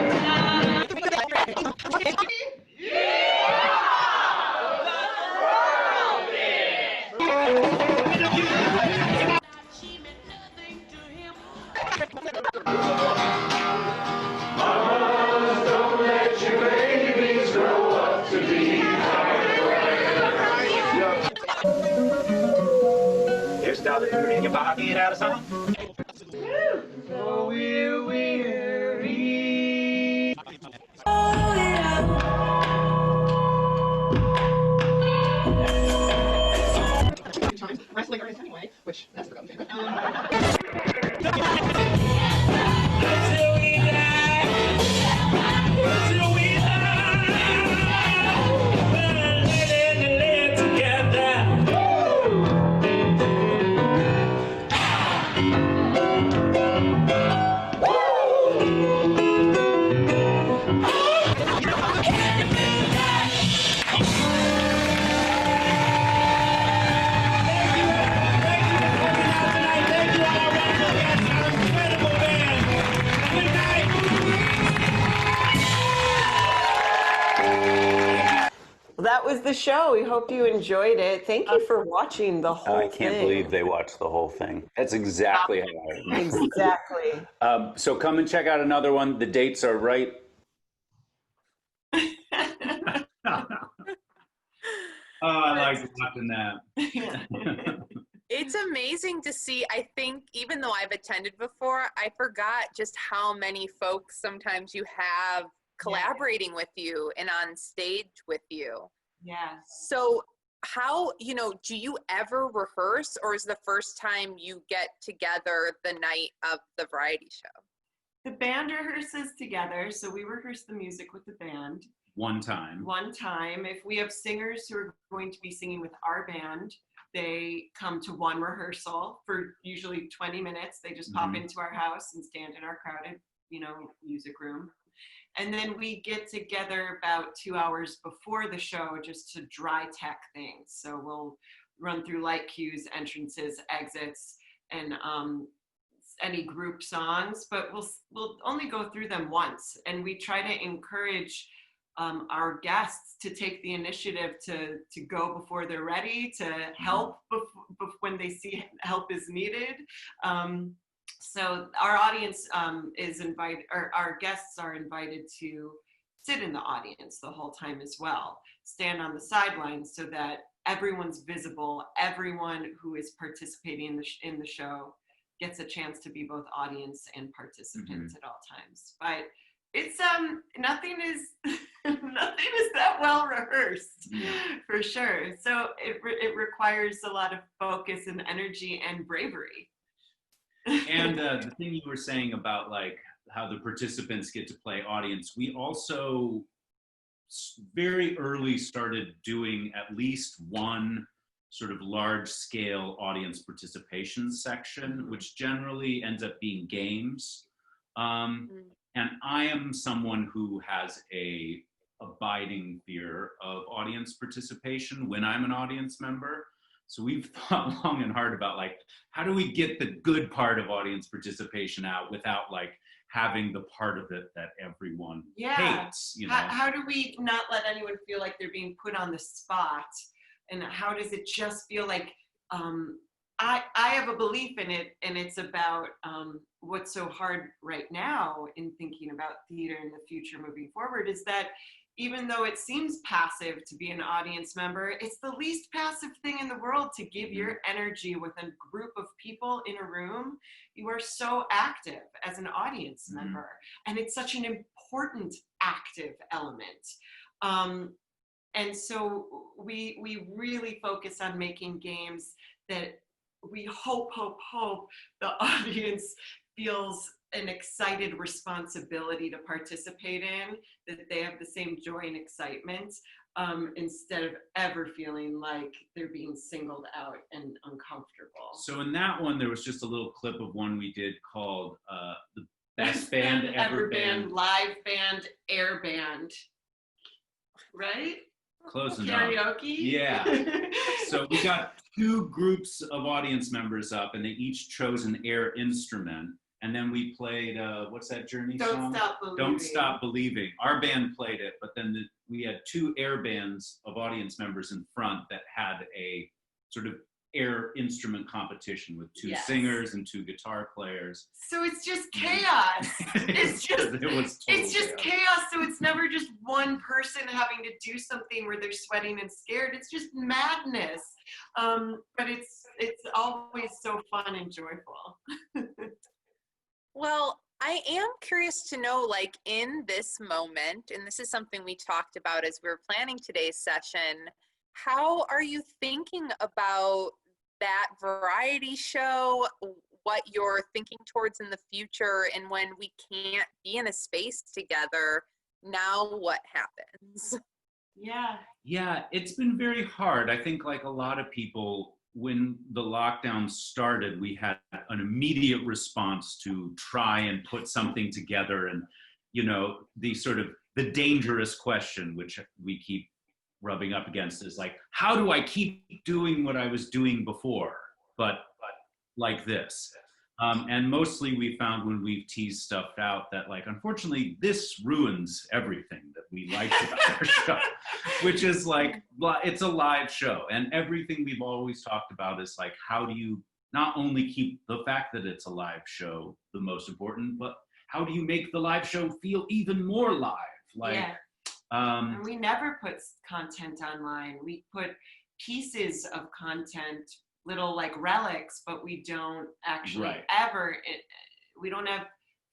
S8: Mamas, don't let your babies grow up to be
S9: Here's $1 in your pocket out of sight.
S8: so we're weary.
S5: Wrestling artist anyway, which that's the favorite. That was the show. We hope you enjoyed it. Thank you for watching the whole thing.
S9: I can't believe they watched the whole thing. That's exactly how I remember.
S5: Exactly.
S9: So come and check out another one. The dates are right.
S2: Oh, I like watching that.
S1: It's amazing to see. I think even though I've attended before, I forgot just how many folks sometimes you have collaborating with you and on stage with you.
S3: Yeah.
S1: So how, do you ever rehearse, or is the first time you get together the night of the variety show?
S3: The band rehearses together, so we rehearse the music with the band.
S2: one time.
S3: One time. If we have singers who are going to be singing with our band, they come to one rehearsal for usually 20 minutes. They just pop into our house and stand in our crowded, music room. And then we get together about 2 hours before the show just to dry tech things. So we'll run through light cues, entrances, exits, and any group songs, but we'll only go through them once. And we try to encourage our guests to take the initiative to go before they're ready, to help when they see help is needed. So our audience is invited, or our guests are invited to sit in the audience the whole time as well, stand on the sidelines so that everyone's visible, everyone who is participating in the show gets a chance to be both audience and participants at all times. But it's nothing is that well rehearsed, for sure. So it requires a lot of focus and energy and bravery.
S2: And the thing you were saying about like how the participants get to play audience, we also very early started doing at least one sort of large scale audience participation section, which generally ends up being games. And I am someone who has a abiding fear of audience participation when I'm an audience member. So we've thought long and hard about like, how do we get the good part of audience participation out without like having the part of it that everyone hates,
S3: How do we not let anyone feel like they're being put on the spot? And how does it just feel like, I have a belief in it, and it's about what's so hard right now in thinking about theater in the future moving forward is that even though it seems passive to be an audience member, it's the least passive thing in the world to give your energy with a group of people in a room. You are so active as an audience member, and it's such an important active element. And so we really focus on making games that we hope the audience feels an excited responsibility to participate in, that they have the same joy and excitement, instead of ever feeling like they're being singled out and uncomfortable.
S2: So in that one, there was just a little clip of one we did called the Best Band Ever Band.
S3: Live Band Air Band. Right?
S2: Close enough.
S3: Karaoke?
S2: Yeah. So we got 2 groups of audience members up, and they each chose an air instrument. And then we played, what's that Journey song?
S3: Don't Stop Believing.
S2: Don't Stop Believing. Our band played it, but then we had 2 air bands of audience members in front that had a sort of air instrument competition with 2 singers and 2 guitar players.
S3: So it's just chaos. It's just chaos. So it's never just one person having to do something where they're sweating and scared. It's just madness. But it's always so fun and joyful.
S1: Well, I am curious to know, like, in this moment, and this is something we talked about as we were planning today's session, how are you thinking about that variety show, what you're thinking towards in the future, and when we can't be in a space together, now what happens?
S2: Yeah, it's been very hard. I think like a lot of people, when the lockdown started, we had an immediate response to try and put something together. And, the dangerous question, which we keep rubbing up against, is like, how do I keep doing what I was doing before, but like this? And mostly we found when we've teased stuff out that, like, unfortunately, this ruins everything that we liked about our show, which is like, it's a live show. And everything we've always talked about is like, how do you not only keep the fact that it's a live show the most important, but how do you make the live show feel even more live?
S3: And we never put content online. We put pieces of content, little like relics, but we don't actually we don't have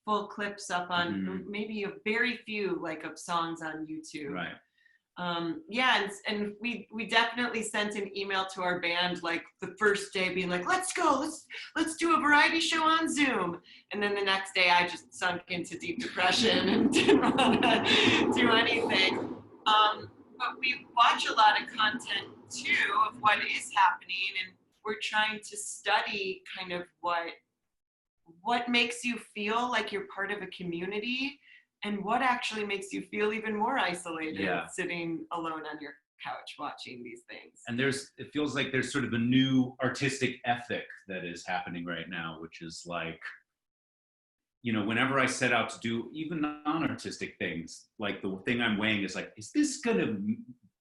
S3: full clips up on, maybe a very few like of songs on YouTube.
S2: Right.
S3: And we definitely sent an email to our band like the first day being like, let's go, let's do a variety show on Zoom. And then the next day I just sunk into deep depression and didn't want to do anything. But we watch a lot of content too of what is happening, and we're trying to study kind of what makes you feel like you're part of a community, and what actually makes you feel even more isolated, sitting alone on your couch watching these things.
S2: And it feels like there's sort of a new artistic ethic that is happening right now, which is like, you know, whenever I set out to do even non-artistic things, like the thing I'm weighing is like, is this gonna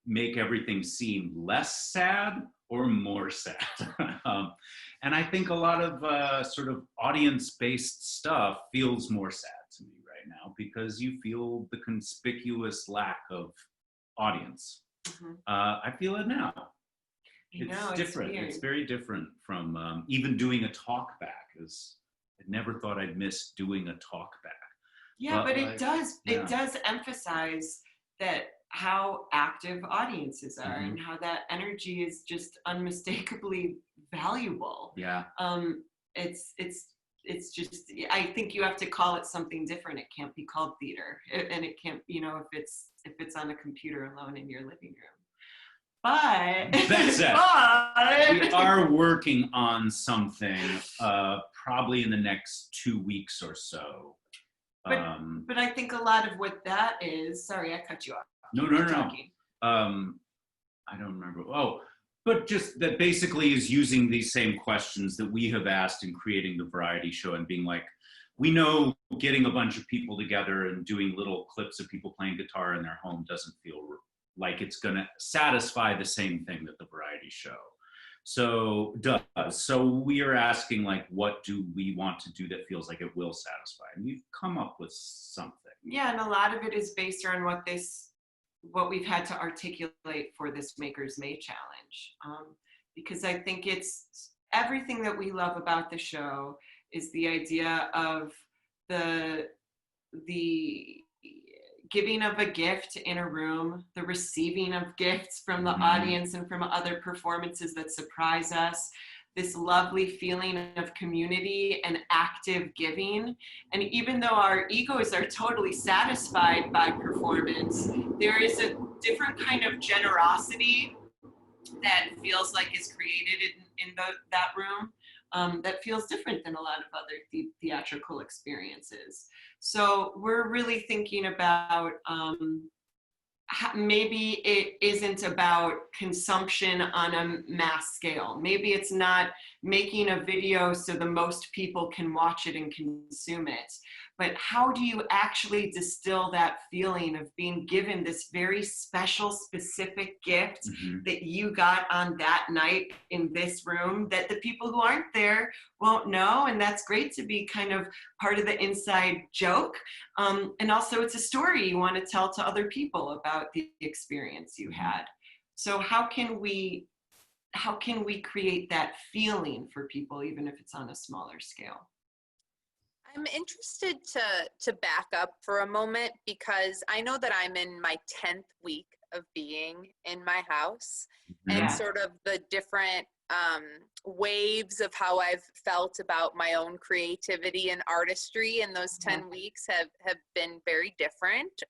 S2: make everything seem less sad or more sad? And I think a lot of sort of audience-based stuff feels more sad to me right now, because you feel the conspicuous lack of audience. I feel it now. It's different. It's very different from even doing a talk back. I never thought I'd miss doing a talk back.
S3: Yeah, but it does emphasize that how active audiences are and how that energy is just unmistakably valuable.
S2: Yeah.
S3: It's just, I think you have to call it something different. It can't be called theater, and it can't, you know, if it's on a computer alone in your living room. But
S2: that said, we are working on something probably in the next 2 weeks or so.
S3: But I think a lot of what that is, sorry, I cut you off.
S2: No. I don't remember. Oh, but just that basically is using these same questions that we have asked in creating the variety show, and being like, we know getting a bunch of people together and doing little clips of people playing guitar in their home doesn't feel like it's going to satisfy the same thing that the variety show does. So we are asking, like, what do we want to do that feels like it will satisfy? And we've come up with something. Yeah,
S3: and a lot of it is based around what we've had to articulate for this Makers May challenge. Because I think it's everything that we love about the show is the idea of the giving of a gift in a room, the receiving of gifts from the audience and from other performances that surprise us, this lovely feeling of community and active giving. And even though our egos are totally satisfied by performance, there is a different kind of generosity that feels like is created in that room that feels different than a lot of other theatrical experiences. So we're really thinking about maybe it isn't about consumption on a mass scale. Maybe it's not making a video so the most people can watch it and consume it. But how do you actually distill that feeling of being given this very special, specific gift that you got on that night in this room that the people who aren't there won't know? And that's great to be kind of part of the inside joke. And also it's a story you want to tell to other people about the experience you had. So how can we create that feeling for people, even if it's on a smaller scale?
S1: I'm interested to back up for a moment, because I know that I'm in my 10th week of being in my house, and sort of the different waves of how I've felt about my own creativity and artistry in those 10 weeks have been very different.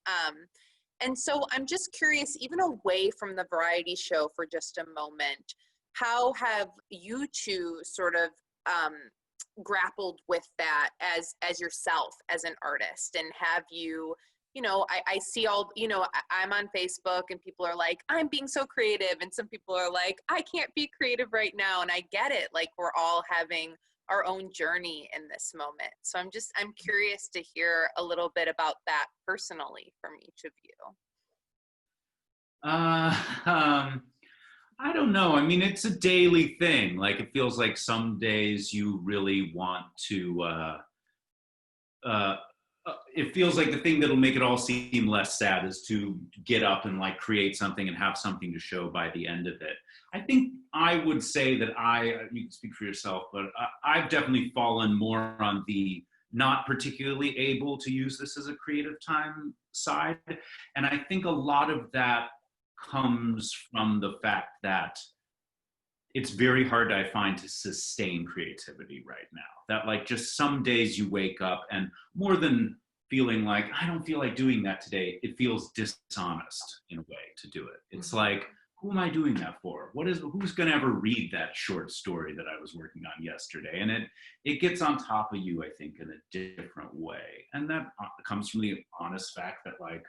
S1: And so I'm just curious, even away from the variety show for just a moment, how have you two sort of grappled with that as yourself as an artist? And have you, I see all, I'm on Facebook and people are like, I'm being so creative, and some people are like, I can't be creative right now. And I get it, like we're all having our own journey in this moment. So I'm curious to hear a little bit about that personally from each of you.
S2: I don't know. I mean, it's a daily thing. Like, it feels like some days you really want to, it feels like the thing that'll make it all seem less sad is to get up and like create something and have something to show by the end of it. I think I would say that you can speak for yourself, but I've definitely fallen more on the not particularly able to use this as a creative time side. And I think a lot of that comes from the fact that it's very hard, I find, to sustain creativity right now. That like just some days you wake up and more than feeling like, I don't feel like doing that today, it feels dishonest in a way to do it. It's like, who am I doing that for? Who's going to ever read that short story that I was working on yesterday? And it gets on top of you, I think, in a different way. And that comes from the honest fact that like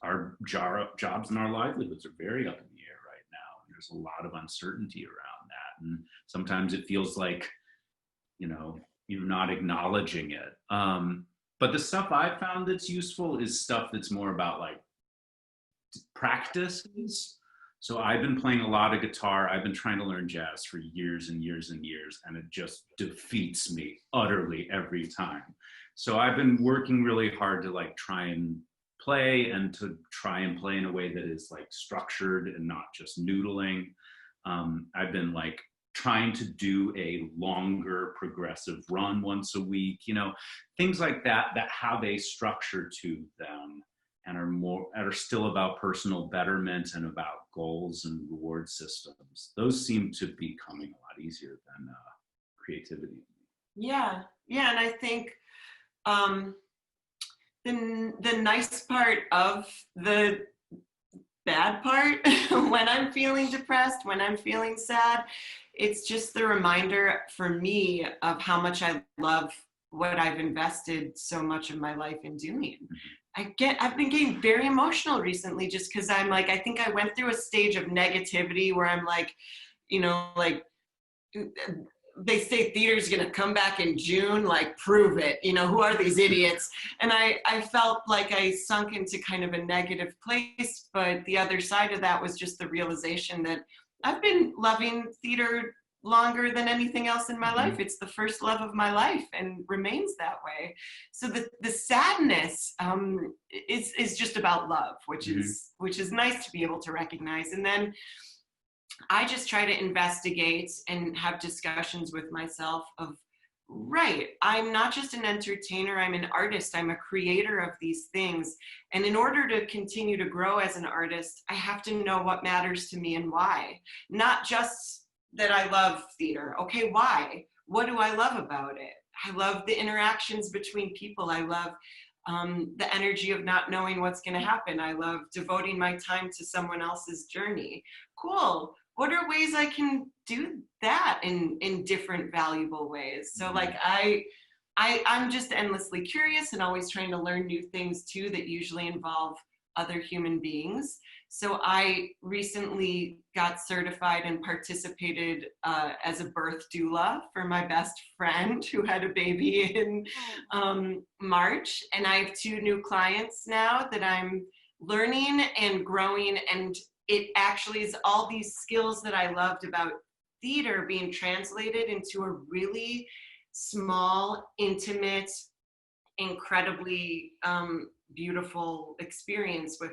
S2: our jobs and our livelihoods are very up in the air right now. And there's a lot of uncertainty around that. And sometimes it feels like, you know, you're not acknowledging it. But the stuff I've found that's useful is stuff that's more about like practices. So I've been playing a lot of guitar. I've been trying to learn jazz for years and years and years, and it just defeats me utterly every time. So I've been working really hard to like try and play and to try and play in a way that is like structured and not just noodling. I've been like trying to do a longer progressive run once a week, you know, things like that have a structure to them and are still about personal betterment and about goals and reward systems. Those seem to be coming a lot easier than creativity.
S3: Yeah, and I think the nice part of the bad part when I'm feeling depressed, when I'm feeling sad, it's just the reminder for me of how much I love what I've invested so much of my life in doing. I've been getting very emotional recently just because I'm like, I think I went through a stage of negativity where I'm like, you know, like they say theater's gonna come back in June, like prove it, you know, who are these idiots? And I felt like I sunk into kind of a negative place, but the other side of that was just the realization that I've been loving theater longer than anything else in my life. It's the first love of my life and remains that way. So the sadness is just about love, which is nice to be able to recognize. And then I just try to investigate and have discussions with myself of, right, I'm not just an entertainer, I'm an artist, I'm a creator of these things. And in order to continue to grow as an artist, I have to know what matters to me and why. Not just that I love theater. Okay, why? What do I love about it? I love the interactions between people. I love the energy of not knowing what's going to happen. I love devoting my time to someone else's journey. Cool. What are ways I can do that in different valuable ways? So like I'm just endlessly curious and always trying to learn new things too that usually involve other human beings. So I recently got certified and participated as a birth doula for my best friend who had a baby in March. And I have 2 new clients now that I'm learning and growing. And it actually is all these skills that I loved about theater being translated into a really small, intimate, incredibly beautiful experience with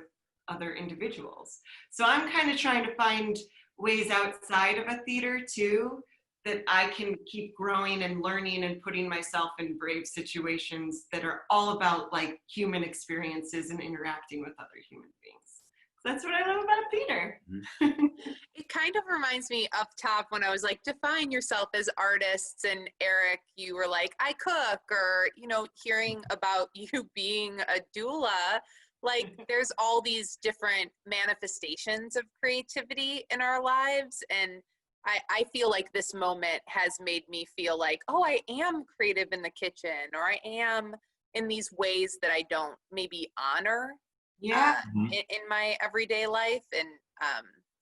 S3: other individuals. So I'm kind of trying to find ways outside of a theater too, that I can keep growing and learning and putting myself in brave situations that are all about like human experiences and interacting with other human beings. So that's what I love about theater.
S1: It kind of reminds me up top when I was like, define yourself as artists, and Erik, you were like, I cook, or, you know, hearing about you being a doula, like there's all these different manifestations of creativity in our lives. And I feel like this moment has made me feel like, oh, I am creative in the kitchen, or I am in these ways that I don't maybe honor in my everyday life. And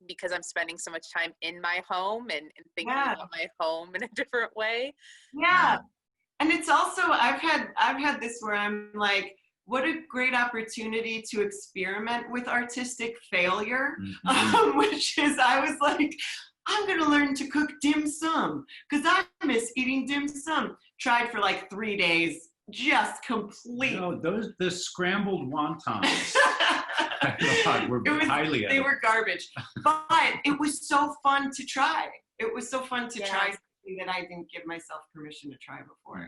S1: because I'm spending so much time in my home and thinking about my home in a different way.
S3: And it's also, I've had this where I'm like, what a great opportunity to experiment with artistic failure, which is, I was like, I'm gonna learn to cook dim sum because I miss eating dim sum. Tried for like 3 days, just complete.
S2: No, the scrambled wontons. They
S3: were garbage, but it was so fun to try. It was so fun to try something that I didn't give myself permission to try before.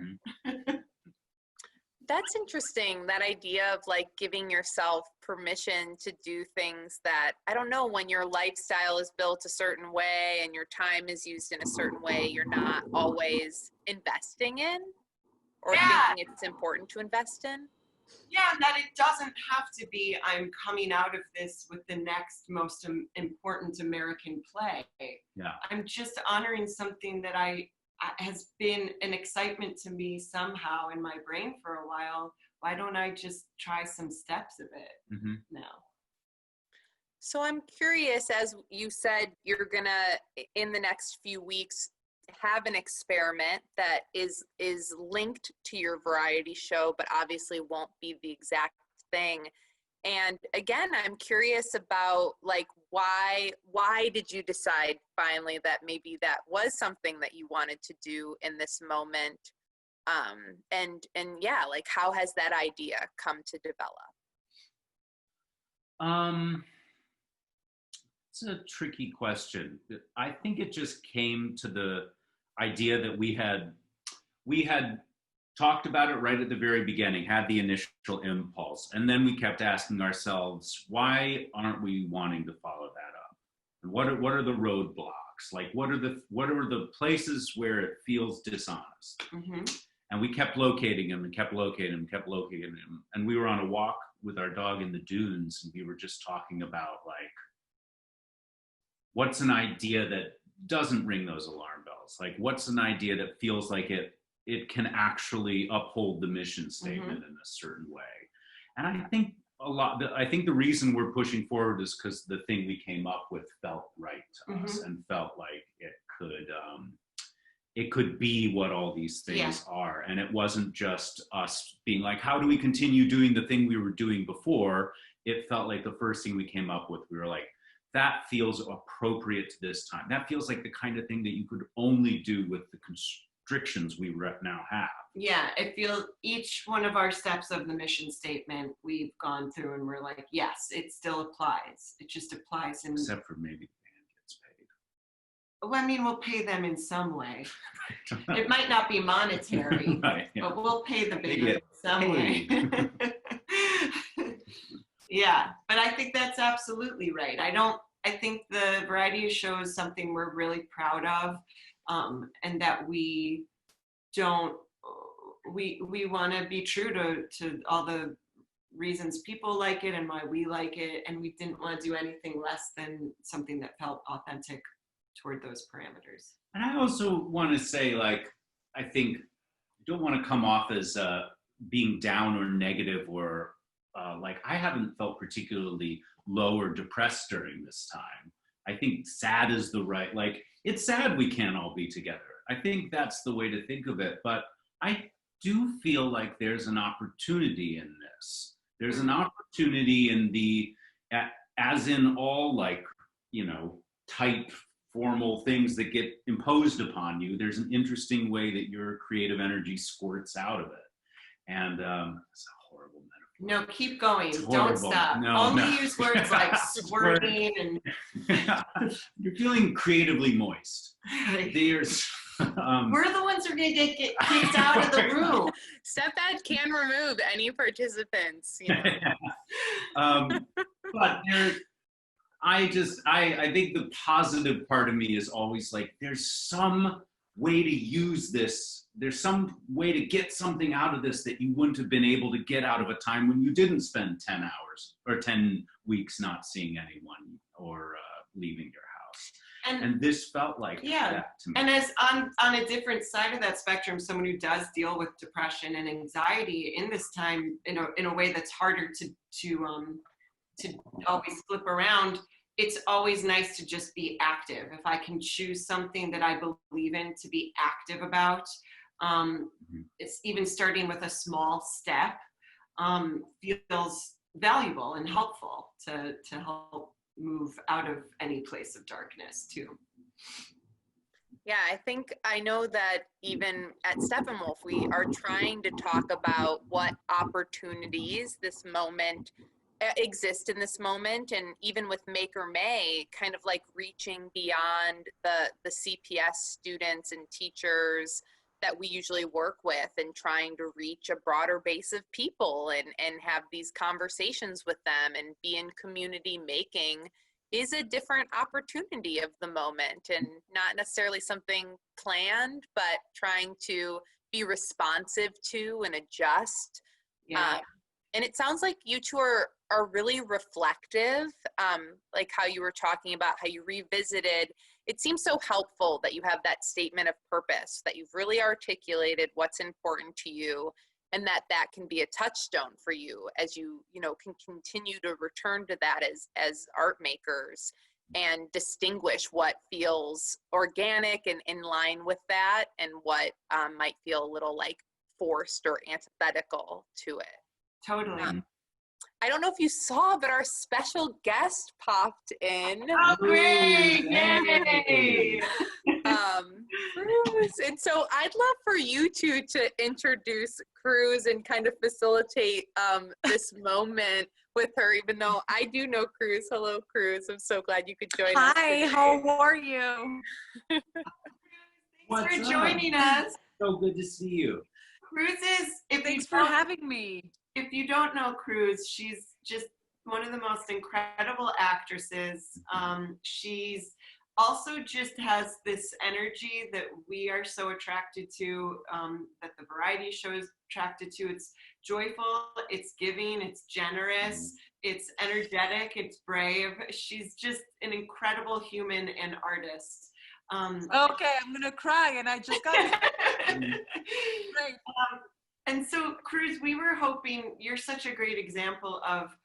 S1: That's interesting, that idea of like giving yourself permission to do things that, I don't know, when your lifestyle is built a certain way and your time is used in a certain way, you're not always investing in or thinking it's important to invest in.
S3: Yeah, and that it doesn't have to be, I'm coming out of this with the next most important American play.
S2: Yeah.
S3: I'm just honoring something that has been an excitement to me somehow in my brain for a while. Why don't I just try some steps of it now?
S1: So I'm curious, as you said, you're gonna, in the next few weeks, have an experiment that is linked to your variety show, but obviously won't be the exact thing. And again, I'm curious about, like, why did you decide finally that maybe that was something that you wanted to do in this moment? And yeah, like, how has that idea come to develop?
S2: It's a tricky question. I think it just came to the idea that we had talked about it right at the very beginning, had the initial impulse, and then we kept asking ourselves, why aren't we wanting to follow that up? And what are the roadblocks? Like, what are the places where it feels dishonest? And we kept locating them and kept locating them, kept locating them. And we were on a walk with our dog in the dunes, and we were just talking about, like, what's an idea that doesn't ring those alarm bells? Like, what's an idea that feels like it can actually uphold the mission statement in a certain way? And I think the reason we're pushing forward is because the thing we came up with felt right to us and felt like it could be what all these things are. And it wasn't just us being like, how do we continue doing the thing we were doing before? It felt like the first thing we came up with, we were like, that feels appropriate to this time. That feels like the kind of thing that you could only do with the constrictions we now have.
S3: Yeah, it feels each one of our steps of the mission statement we've gone through and we're like, yes, it still applies. It just applies in...
S2: Except for maybe the band gets paid.
S3: Well, I mean, we'll pay them in some way. It might not be monetary, but we'll pay the band in some way. Yeah, but I think that's absolutely right. I think the variety show is something we're really proud of, and that we want to be true to all the reasons people like it and why we like it, and we didn't want to do anything less than something that felt authentic toward those parameters.
S2: And I also want to say, like, I think I don't want to come off as being down or negative or like, I haven't felt particularly low or depressed during this time. I think sad is the right, like, it's sad we can't all be together. I think that's the way to think of it. But I do feel like there's an opportunity in this. There's an opportunity in as in all, like, tight, formal things that get imposed upon you, there's an interesting way that your creative energy squirts out of it. And it's a horrible metaphor.
S3: No, keep going. Don't stop. Only use words like squirting and...
S2: You're feeling creatively moist. There's...
S3: We're the ones who are going to get kicked out of the room.
S1: StepEd can remove any participants.
S2: But I think the positive part of me is always like, there's some way to use this. There's some way to get something out of this that you wouldn't have been able to get out of a time when you didn't spend 10 hours or 10 weeks not seeing anyone or leaving your house. And this felt like that to me.
S3: And as on a different side of that spectrum, someone who does deal with depression and anxiety in this time in a way that's harder to always flip around, it's always nice to just be active. If I can choose something that I believe in to be active about, it's even starting with a small step, feels valuable and helpful to help move out of any place of darkness too.
S1: Yeah, I know that even at Steppenwolf, we are trying to talk about what opportunities this moment exist in this moment, and even with Maker May, kind of like reaching beyond the CPS students and teachers that we usually work with, and trying to reach a broader base of people and have these conversations with them and be in community making is a different opportunity of the moment, and not necessarily something planned, but trying to be responsive to and adjust. And it sounds like you two are really reflective, like how you were talking about how you revisited. It seems so helpful that you have that statement of purpose, that you've really articulated what's important to you, and that can be a touchstone for you as you can continue to return to that as art makers and distinguish what feels organic and in line with that and what might feel a little like forced or antithetical to it.
S3: Totally.
S1: I don't know if you saw, but our special guest popped in.
S3: Oh, great! Yay!
S1: Cruz. And so I'd love for you two to introduce Cruz and kind of facilitate this moment with her, even though I do know Cruz. Hello, Cruz. I'm so glad you could join us.
S10: Hi, how are you?
S3: Thanks for joining us.
S2: So good to see you.
S3: Cruz is,
S10: Thanks for having me.
S3: If you don't know Cruz, she's just one of the most incredible actresses. She's also just has this energy that we are so attracted to, that the variety show is attracted to. It's joyful, it's giving, it's generous, it's energetic, it's brave. She's just an incredible human and artist.
S10: Okay, I'm gonna cry, and I just got it. Great.
S3: And so, Cruz, we were hoping, you're such a great example of,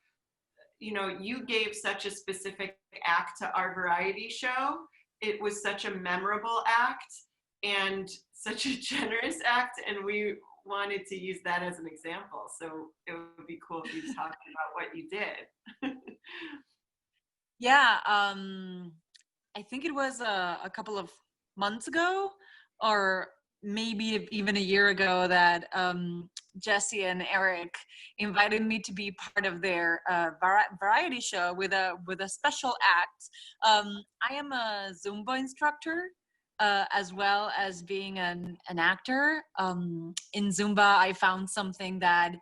S3: you gave such a specific act to our variety show. It was such a memorable act and such a generous act, and we wanted to use that as an example. So it would be cool if you talked about what you did.
S10: Yeah, I think it was a couple of months ago, or maybe even a year ago, that Jessie and Erik invited me to be part of their variety show with a special act. I am a Zumba instructor, as well as being an actor. In Zumba, I found something that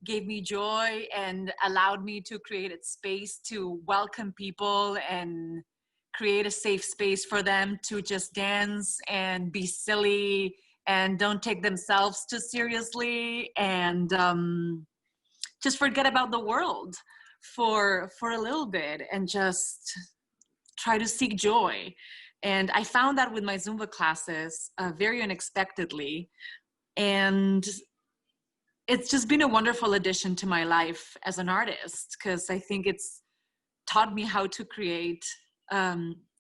S10: gave me joy and allowed me to create a space to welcome people and create a safe space for them to just dance and be silly and don't take themselves too seriously, and just forget about the world for a little bit and just try to seek joy. And I found that with my Zumba classes very unexpectedly, and it's just been a wonderful addition to my life as an artist, because I think it's taught me how to create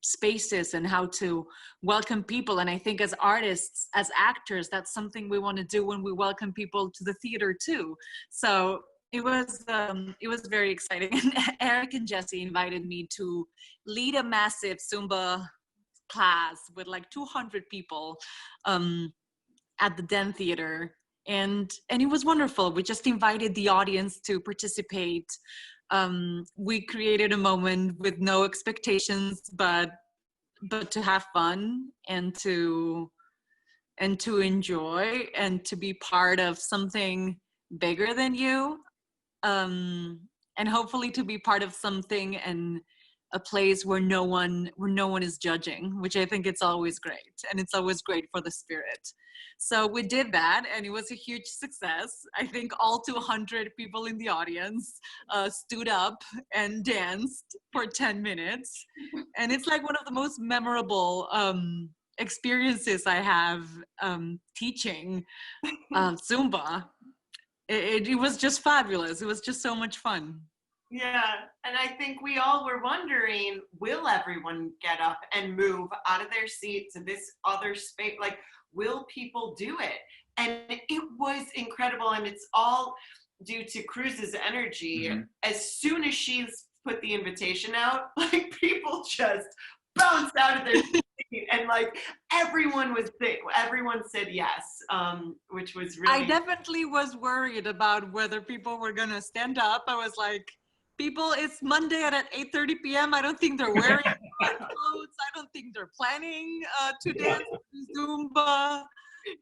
S10: spaces and how to welcome people. And I think as artists, as actors, that's something we want to do when we welcome people to the theater too. So it was very exciting. And Erik and Jessie invited me to lead a massive Zumba class with like 200 people at the Den Theater. And it was wonderful. We just invited the audience to participate. We created a moment with no expectations, but to have fun and to enjoy and to be part of something bigger than you, and hopefully to be part of something and a place where no one is judging, which I think it's always great, and it's always great for the spirit. So we did that, and it was a huge success. I think all 200 people in the audience stood up and danced for 10 minutes. And it's like one of the most memorable experiences I have teaching Zumba. It was just fabulous. It was just so much fun.
S3: Yeah, and I think we all were wondering, will everyone get up and move out of their seat to this other space? Like, will people do it? And it was incredible, and it's all due to Cruz's energy. Mm-hmm. As soon as she's put the invitation out, like, people just bounced out of their seat, and like everyone said yes, which was really.
S10: I definitely was worried about whether people were gonna stand up. I was like, people, it's Monday at 8:30 p.m. I don't think they're wearing clothes. I don't think they're planning to dance Zumba.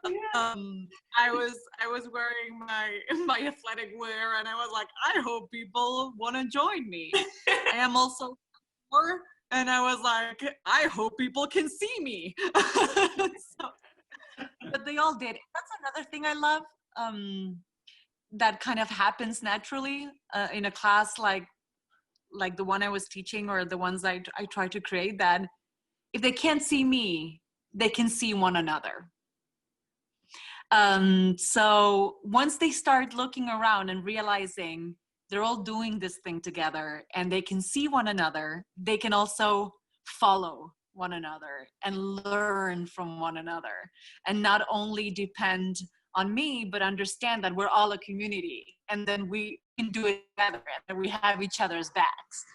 S10: Yeah. I was wearing my athletic wear, and I was like, I hope people want to join me. I am also poor, and I was like, I hope people can see me. But they all did. That's another thing I love. that kind of happens naturally in a class like the one I was teaching, or the ones I try to create, that if they can't see me, they can see one another. So once they start looking around and realizing they're all doing this thing together and they can see one another, they can also follow one another and learn from one another, and not only depend on me, but understand that we're all a community, and then we can do it together, and we have each other's backs.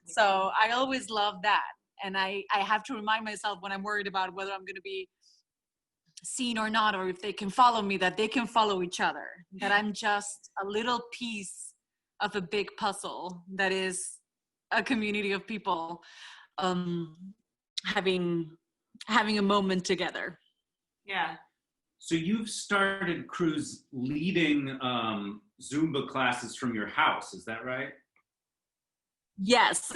S10: So I always love that. And I have to remind myself when I'm worried about whether I'm going to be seen or not, or if they can follow me, that they can follow each other, that I'm just a little piece of a big puzzle that is a community of people having a moment together.
S3: Yeah.
S2: So you've started, Cruz, leading Zumba classes from your house, is that right?
S10: Yes.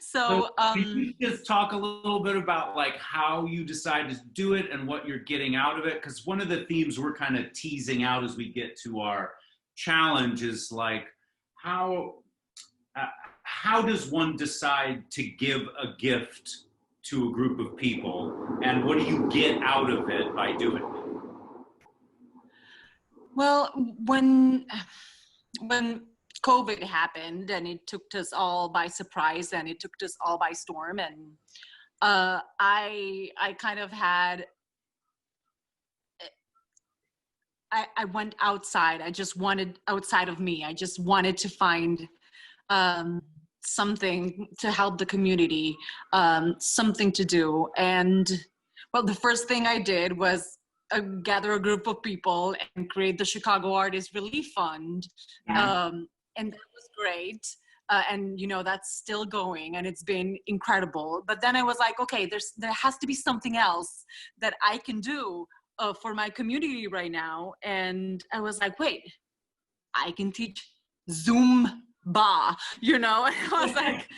S10: So
S2: can you just talk a little bit about like how you decided to do it and what you're getting out of it? Because one of the themes we're kind of teasing out as we get to our challenge is like how does one decide to give a gift to a group of people, and what do you get out of it by doing it?
S10: Well, when COVID happened, and it took us all by surprise, and it took us all by storm, and I kind of had, I went outside. I just wanted outside of me. I just wanted to find something to help the community, something to do. And well, the first thing I did was gather a group of people and create the Chicago Artist Relief Fund.
S3: Yeah.
S10: And that was great. And, you know, that's still going, and it's been incredible. But then I was like, okay, there has to be something else that I can do for my community right now. And I was like, wait, I can teach Zumba, you know? And I was like,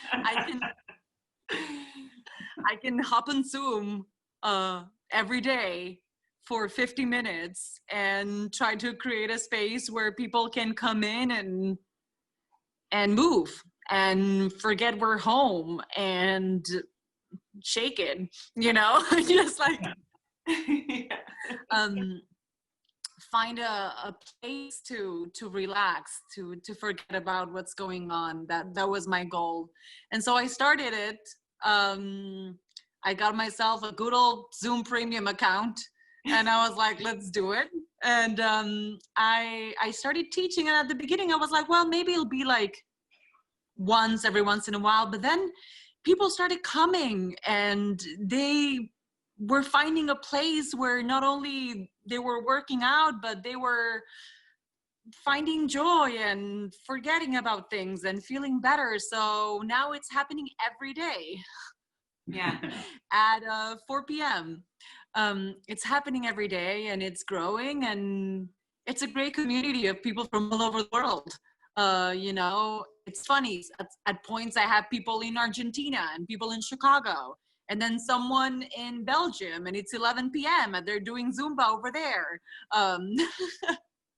S10: I can hop on Zoom every day for 50 minutes and try to create a space where people can come in and move and forget we're home and shake it, you know? Just like find a place to relax, to forget about what's going on. That was my goal. And so I started it. I got myself a good old Zoom premium account, and I was like, let's do it. And I started teaching, and at the beginning I was like, well, maybe it'll be like every once in a while. But then people started coming, and they were finding a place where not only they were working out, but they were finding joy and forgetting about things and feeling better. So now it's happening every day.
S3: Yeah.
S10: At 4 p.m. It's happening every day, and it's growing, and it's a great community of people from all over the world. You know, it's funny. At points, I have people in Argentina and people in Chicago, and then someone in Belgium, and it's 11 p.m. and they're doing Zumba over there.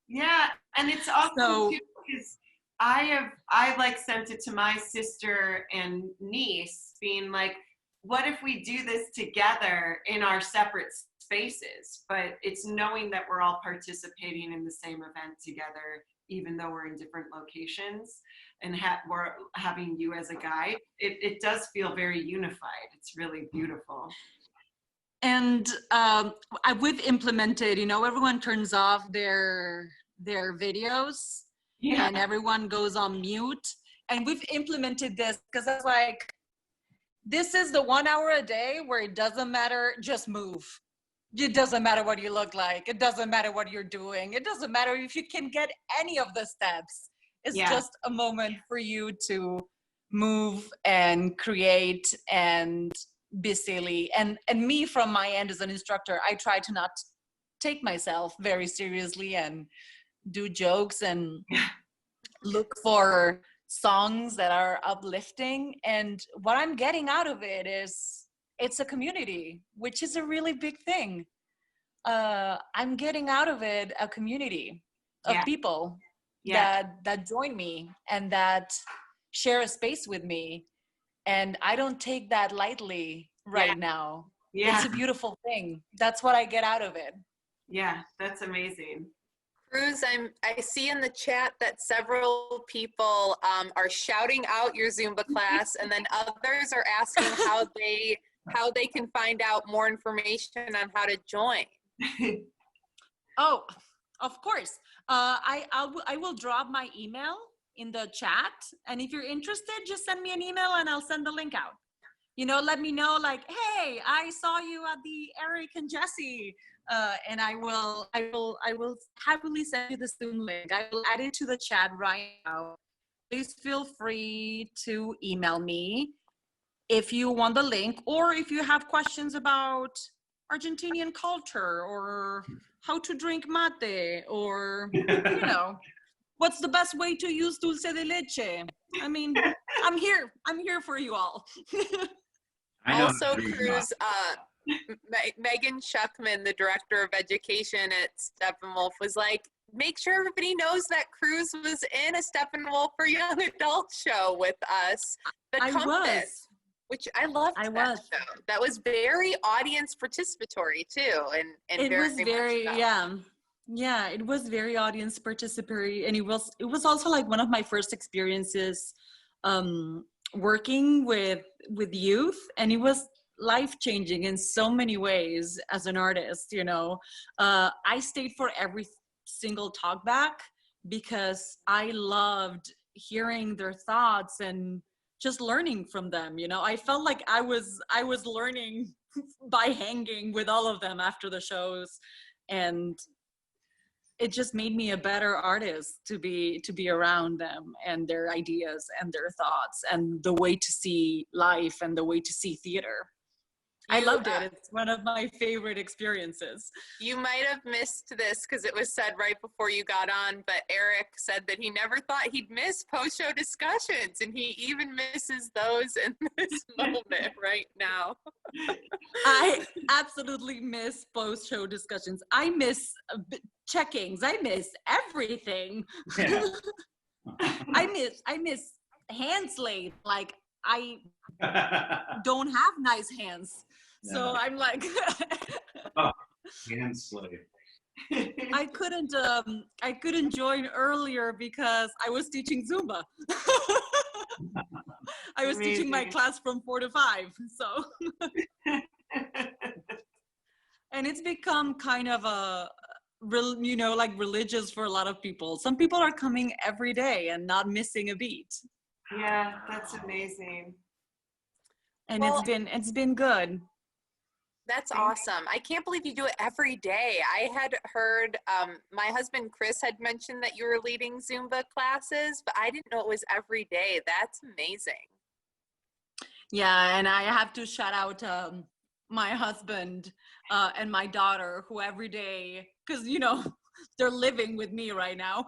S3: Yeah, and it's awesome too, because I like sent it to my sister and niece, being like, what if we do this together in our separate spaces? But it's knowing that we're all participating in the same event together, even though we're in different locations, and we're having you as a guide. It does feel very unified. It's really beautiful.
S10: And we've implemented, you know, everyone turns off their videos,
S3: yeah,
S10: and everyone goes on mute. And we've implemented this because I was like, this is the 1 hour a day where it doesn't matter, just move. It doesn't matter what you look like. It doesn't matter what you're doing. It doesn't matter if you can get any of the steps. It's just a moment for you to move and create and be silly. And me, from my end as an instructor, I try to not take myself very seriously and do jokes and look for songs that are uplifting. And what I'm getting out of it is it's a community, which is a really big thing. I'm getting out of it a community. of
S3: Yeah.
S10: people
S3: Yeah.
S10: that join me and that share a space with me. And I don't take that lightly right now.
S3: Yeah.
S10: It's a beautiful thing. That's what I get out of it.
S3: Yeah, that's amazing.
S1: Cruz, I see in the chat that several people are shouting out your Zumba class, and then others are asking how they can find out more information on how to join.
S10: Oh, of course. I will drop my email in the chat, and if you're interested, just send me an email and I'll send the link out. You know, let me know, like, hey, I saw you at the Erik and Jessie, and I will happily send you the Zoom link. I will add it to the chat right now. Please feel free to email me if you want the link, or if you have questions about Argentinian culture, or how to drink mate, or you know, what's the best way to use dulce de leche. I mean, I'm here for you all.
S2: I know
S1: Also, Cruz, Megan Schuckman, the director of education at Steppenwolf, was like, make sure everybody knows that Cruz was in a Steppenwolf for Young Adult show with us. The Compass, which I loved that show. That was very audience participatory too, and
S10: it was very
S1: much
S10: yeah, it was very audience participatory, and it was also like one of my first experiences working with youth, and it was life-changing in so many ways as an artist. You know, I stayed for every single talk back because I loved hearing their thoughts and just learning from them. You know, I felt like I was learning by hanging with all of them after the shows, and it just made me a better artist to be around them and their ideas and their thoughts and the way to see life and the way to see theater. I loved it. It's one of my favorite experiences.
S1: You might have missed this because it was said right before you got on, but Erik said that he never thought he'd miss post-show discussions, and he even misses those in this moment right now.
S10: I absolutely miss post-show discussions. I miss checkings. I miss everything.
S2: Yeah.
S10: I miss hand sleight. Like, I don't have nice hands. So I'm like,
S2: hand slave.
S10: I couldn't join earlier because I was teaching Zumba. I was teaching my class from 4 to 5. So, and it's become kind of like religious for a lot of people. Some people are coming every day and not missing a beat.
S3: Yeah, that's amazing.
S10: And it's been good.
S1: That's awesome. I can't believe you do it every day. I had heard, my husband Chris had mentioned that you were leading Zumba classes, but I didn't know it was every day. That's amazing.
S10: Yeah, and I have to shout out my husband and my daughter, who every day, because, you know, they're living with me right now,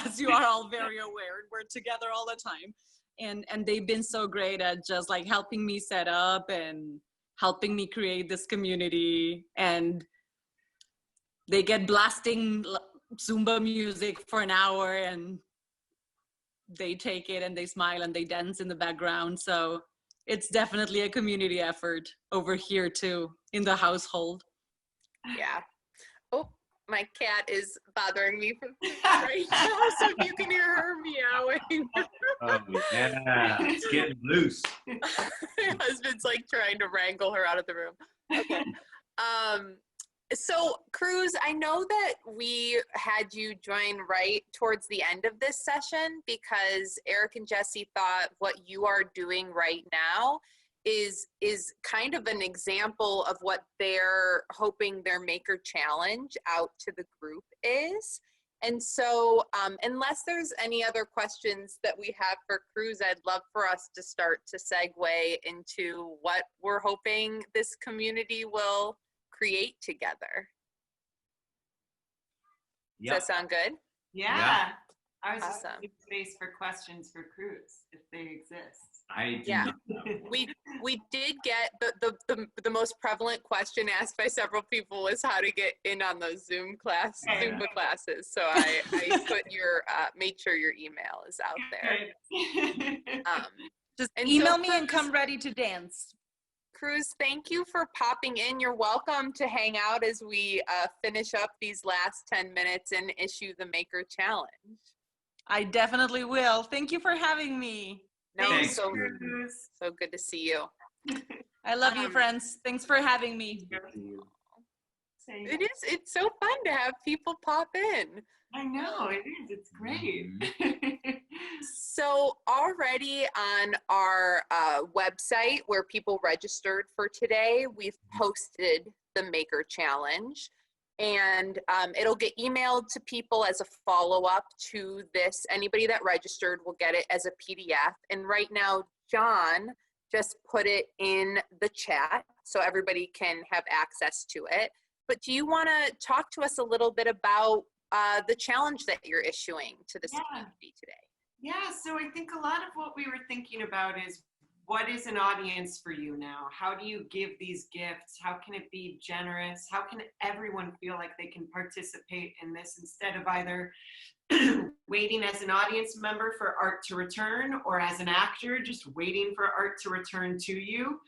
S10: as you are all very aware. We're together all the time. And they've been so great at just like helping me set up and helping me create this community. And they get blasting Zumba music for an hour, and they take it and they smile and they dance in the background. So it's definitely a community effort over here too, in the household.
S1: Yeah. Oh, my cat is bothering me right now, so if you can hear her meowing.
S2: Oh, yeah, it's getting loose.
S1: My husband's like trying to wrangle her out of the room. Okay. So Cruz, I know that we had you join right towards the end of this session because Erik and Jessie thought what you are doing right now is kind of an example of what they're hoping their Maker Challenge out to the group is. And so unless there's any other questions that we have for Cruz, I'd love for us to start to segue into what we're hoping this community will create together.
S2: Yep.
S1: Does that sound good?
S3: Yeah. I was
S1: Awesome.
S3: just making space for questions for Cruz, if they exist.
S2: I do
S1: Yeah.
S2: not know.
S1: We did get the most prevalent question asked by several people was how to get in on those Zumba classes. So I put made sure your email is out there.
S10: Just
S1: and
S10: email
S1: so
S10: me and come ready to dance.
S1: Cruz, thank you for popping in. You're welcome to hang out as we finish up these last 10 minutes and issue the Maker Challenge.
S10: I definitely will. Thank you for having me.
S1: No,
S2: Thanks,
S1: so
S3: Cruz.
S1: good to see you.
S10: I love you, friends. Thanks for having me.
S1: It's so fun to have people pop in.
S3: I know, it is. It's great.
S1: So already on our website where people registered for today, we've posted the Maker Challenge, and it'll get emailed to people as a follow-up to this. Anybody that registered will get it as a PDF. And right now, John just put it in the chat so everybody can have access to it. But do you want to talk to us a little bit about the challenge that you're issuing to this community today?
S3: Yeah, so I think a lot of what we were thinking about is, what is an audience for you now? How do you give these gifts? How can it be generous? How can everyone feel like they can participate in this instead of either waiting as an audience member for art to return, or as an actor just waiting for art to return to you?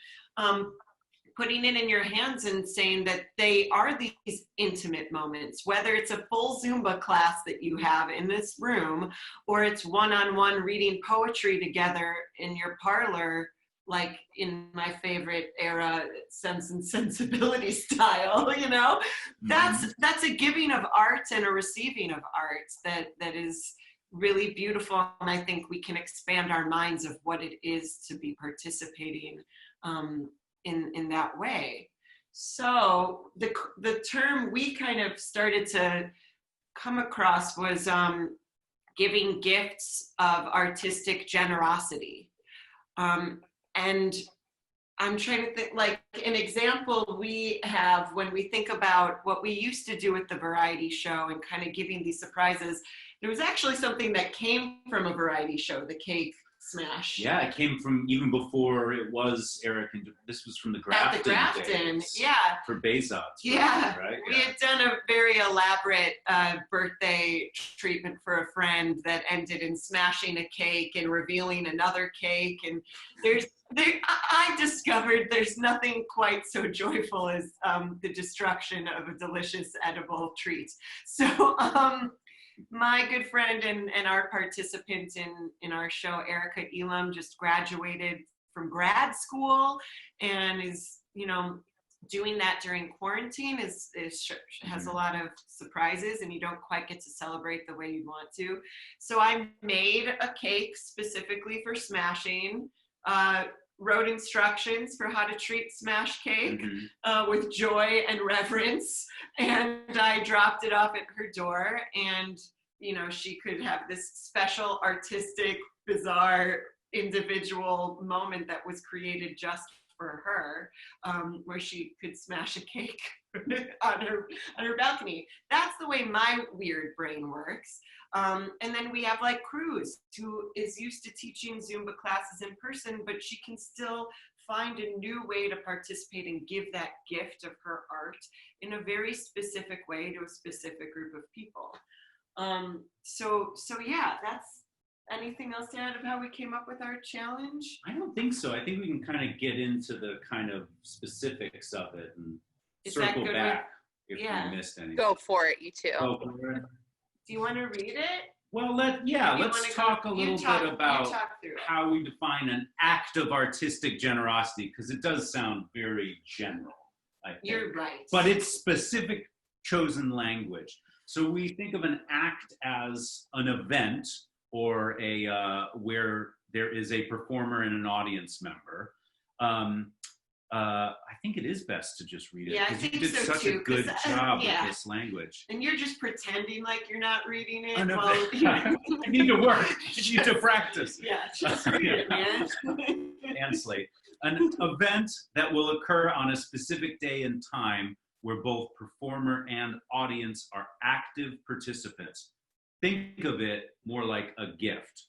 S3: Putting it in your hands and saying that they are these intimate moments, whether it's a full Zumba class that you have in this room, or it's one-on-one reading poetry together in your parlor, like in my favorite era, Sense and Sensibility style, you know? That's a giving of art and a receiving of art that is really beautiful. And I think we can expand our minds of what it is to be participating in that way. So the term we kind of started to come across was giving gifts of artistic generosity. And I'm trying to think, like an example we have when we think about what we used to do with the variety show and kind of giving these surprises, there was actually something that came from a variety show, the cake smash.
S2: Yeah, it came from even before it was Erik, and this was from the Grafton.
S3: At the Grafton,
S2: days,
S3: yeah.
S2: For Bezos.
S3: Yeah,
S2: right?
S3: We had done a very elaborate birthday treatment for a friend that ended in smashing a cake and revealing another cake. And I discovered there's nothing quite so joyful as the destruction of a delicious edible treat. So my good friend and our participant in our show, Erica Elam, just graduated from grad school and is, you know, doing that during quarantine has a lot of surprises, and you don't quite get to celebrate the way you want to. So I made a cake specifically for smashing, wrote instructions for how to treat smash cake with joy and reverence, and I dropped it off at her door, and you know, she could have this special artistic, bizarre, individual moment that was created just for her, where she could smash a cake on her balcony. That's the way my weird brain works. And then we have like Cruz, who is used to teaching Zumba classes in person, but she can still find a new way to participate and give that gift of her art in a very specific way to a specific group of people. So yeah, that's anything else to add of how we came up with our challenge?
S2: I don't think so. I think we can kind of get into the kind of specifics of it and circle back if we missed anything.
S1: Go for it, you two.
S2: Go for it.
S3: Do you want to read it?
S2: Well, let's talk a little bit about how we define an act of artistic generosity, because it does sound very general, I think.
S3: You're right.
S2: But it's specific chosen language. So we think of an act as an event or where there is a performer and an audience member. I think it is best to just read it, because you did such a good job with this language.
S3: And you're just pretending like you're not reading it.
S2: I need to work. You need to practice.
S3: Yeah, just read it, man.
S2: And Slate. An event that will occur on a specific day and time where both performer and audience are active participants. Think of it more like a gift.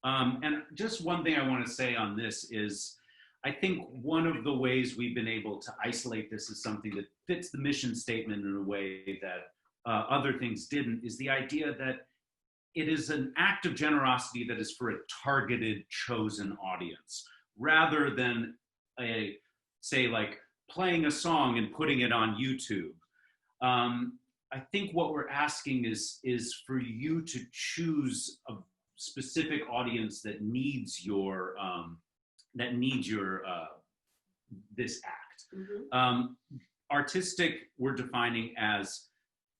S2: And just one thing I want to say on this is, I think one of the ways we've been able to isolate this as something that fits the mission statement in a way that other things didn't, is the idea that it is an act of generosity that is for a targeted, chosen audience, rather than a, say, like playing a song and putting it on YouTube. I think what we're asking is for you to choose a specific audience that needs your this act.
S3: Mhm.
S2: Artistic, we're defining as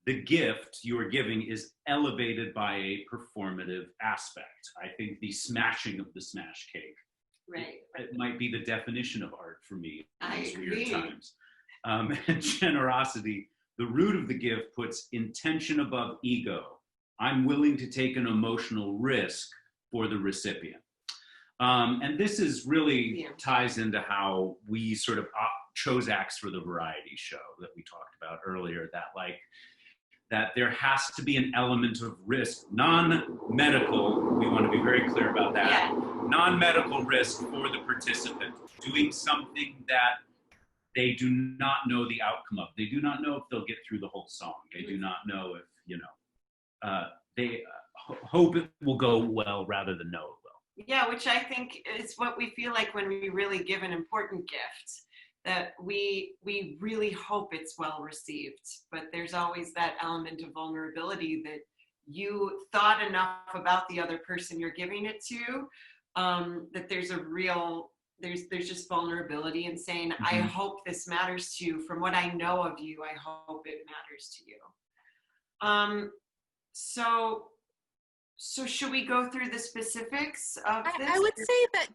S2: the gift you are giving is elevated by a performative aspect. I think the smashing of the smash cake,
S3: Right.
S2: it might be the definition of art for me in
S3: I
S2: these weird
S3: agree.
S2: times. And generosity, the root of the gift puts intention above ego. I'm willing to take an emotional risk for the recipient. And this is really ties into how we sort of chose acts for the variety show that we talked about earlier, that there has to be an element of risk, non-medical, we want to be very clear about that, non-medical risk for the participant, doing something that they do not know the outcome of. They do not know if they'll get through the whole song. They do not know if, they hope it will go well rather than know it will.
S3: Yeah, which I think is what we feel like when we really give an important gift, that we really hope it's well received, but there's always that element of vulnerability that you thought enough about the other person you're giving it to, that there's a real, there's just vulnerability in saying, I hope this matters to you. From what I know of you, I hope it matters to you. So should we go through the specifics of this?
S1: I would say that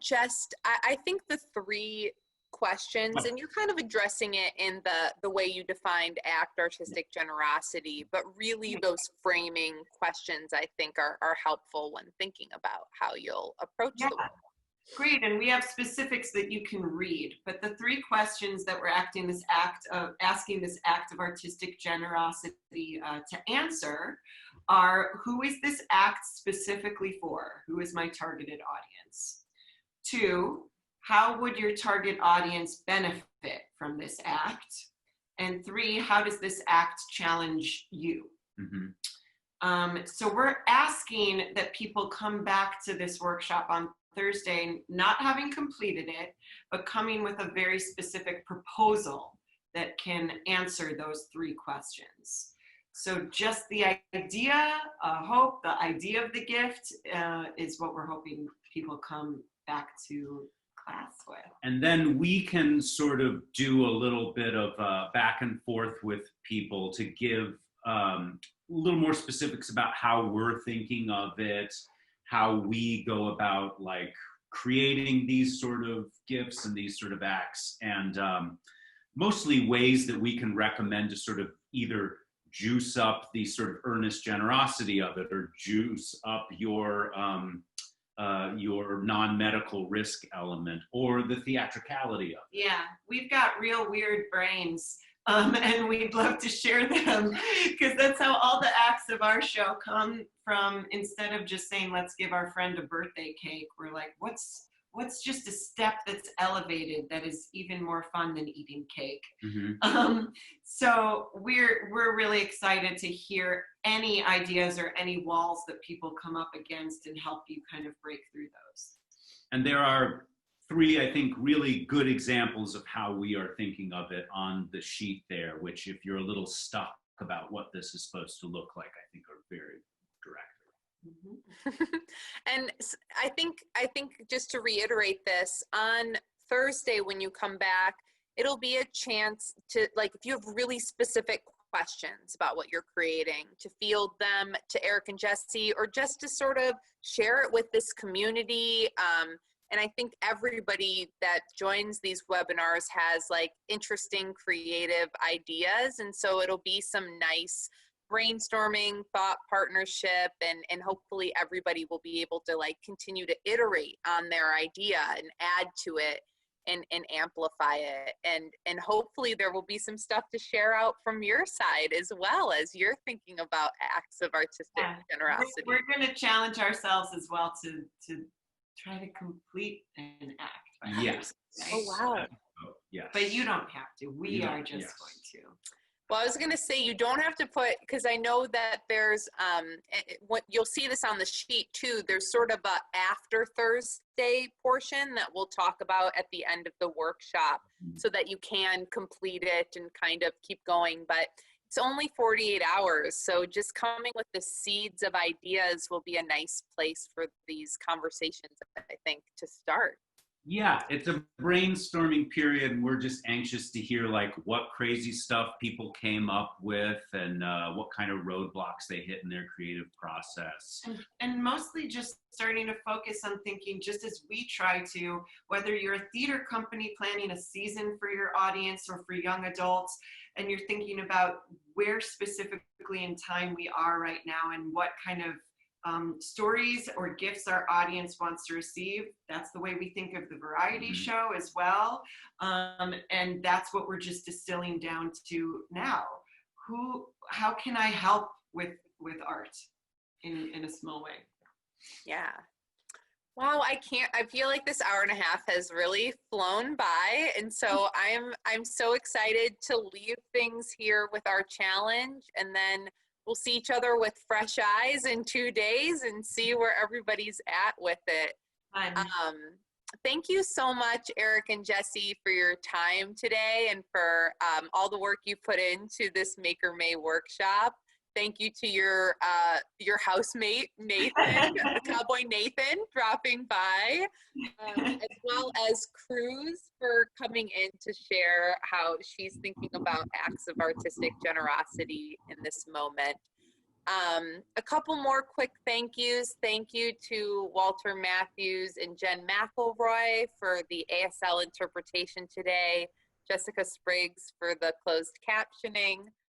S1: I think the three questions, and you're kind of addressing it in the way you defined act artistic generosity, but really those framing questions I think are helpful when thinking about how you'll approach the work.
S3: Great, and we have specifics that you can read, but the three questions that we're asking this act of artistic generosity to answer are: who is this act specifically for? Who is my targeted audience? 2, how would your target audience benefit from this act? And 3, how does this act challenge you? So we're asking that people come back to this workshop on Thursday, not having completed it, but coming with a very specific proposal that can answer those 3 questions. So just the idea, the idea of the gift is what we're hoping people come back to class with.
S2: And then we can sort of do a little bit of back and forth with people to give a little more specifics about how we're thinking of it, how we go about like creating these sort of gifts and these sort of acts, and mostly ways that we can recommend to sort of either juice up the sort of earnest generosity of it or juice up your non-medical risk element or the theatricality of it.
S3: Yeah, we've got real weird brains. And we'd love to share them, because that's how all the acts of our show come from. Instead of just saying, let's give our friend a birthday cake, we're like, what's just a step that's elevated that is even more fun than eating cake? So we're really excited to hear any ideas or any walls that people come up against and help you kind of break through those.
S2: And there are 3, I think, really good examples of how we are thinking of it on the sheet there, which if you're a little stuck about what this is supposed to look like, I think are very direct.
S1: And I think just to reiterate this, on Thursday when you come back, it'll be a chance to, like, if you have really specific questions about what you're creating, to field them to Erik and Jessie, or just to sort of share it with this community. And I think everybody that joins these webinars has like interesting creative ideas. And so it'll be some nice brainstorming, thought partnership, and hopefully everybody will be able to like continue to iterate on their idea and add to it and amplify it. And hopefully there will be some stuff to share out from your side as well as you're thinking about acts of artistic generosity.
S3: We're going to challenge ourselves as well to try to complete an act.
S2: Yes.
S3: Right?
S1: Oh, wow.
S2: Yes.
S3: But you don't have to. We are just
S2: yes.
S3: going to.
S1: Well, I was going to say you don't have to put, because I know that there's, what you'll see this on the sheet too, there's sort of a after Thursday portion that we'll talk about at the end of the workshop so that you can complete it and kind of keep going. But it's only 48 hours. So just coming with the seeds of ideas will be a nice place for these conversations, I think, to start.
S2: Yeah, it's a brainstorming period. We're just anxious to hear like what crazy stuff people came up with and what kind of roadblocks they hit in their creative process.
S3: And mostly just starting to focus on thinking, just as we try to, whether you're a theater company planning a season for your audience or for young adults, and you're thinking about where specifically in time we are right now and what kind of stories or gifts our audience wants to receive. That's the way we think of the variety show as well. And that's what we're just distilling down to now. How can I help with art in a small way?
S1: Yeah. Wow, I feel like this hour and a half has really flown by. And so I'm so excited to leave things here with our challenge, and then we'll see each other with fresh eyes in 2 days and see where everybody's at with it. Thank you so much, Erik and Jessie, for your time today and for all the work you put into this Maker May workshop. Thank you to your housemate, Nathan, Cowboy Nathan, dropping by, as well as Cruz for coming in to share how she's thinking about acts of artistic generosity in this moment. A couple more quick thank yous. Thank you to Walter Matthews and Jen McElroy for the ASL interpretation today, Jessica Spriggs for the closed captioning.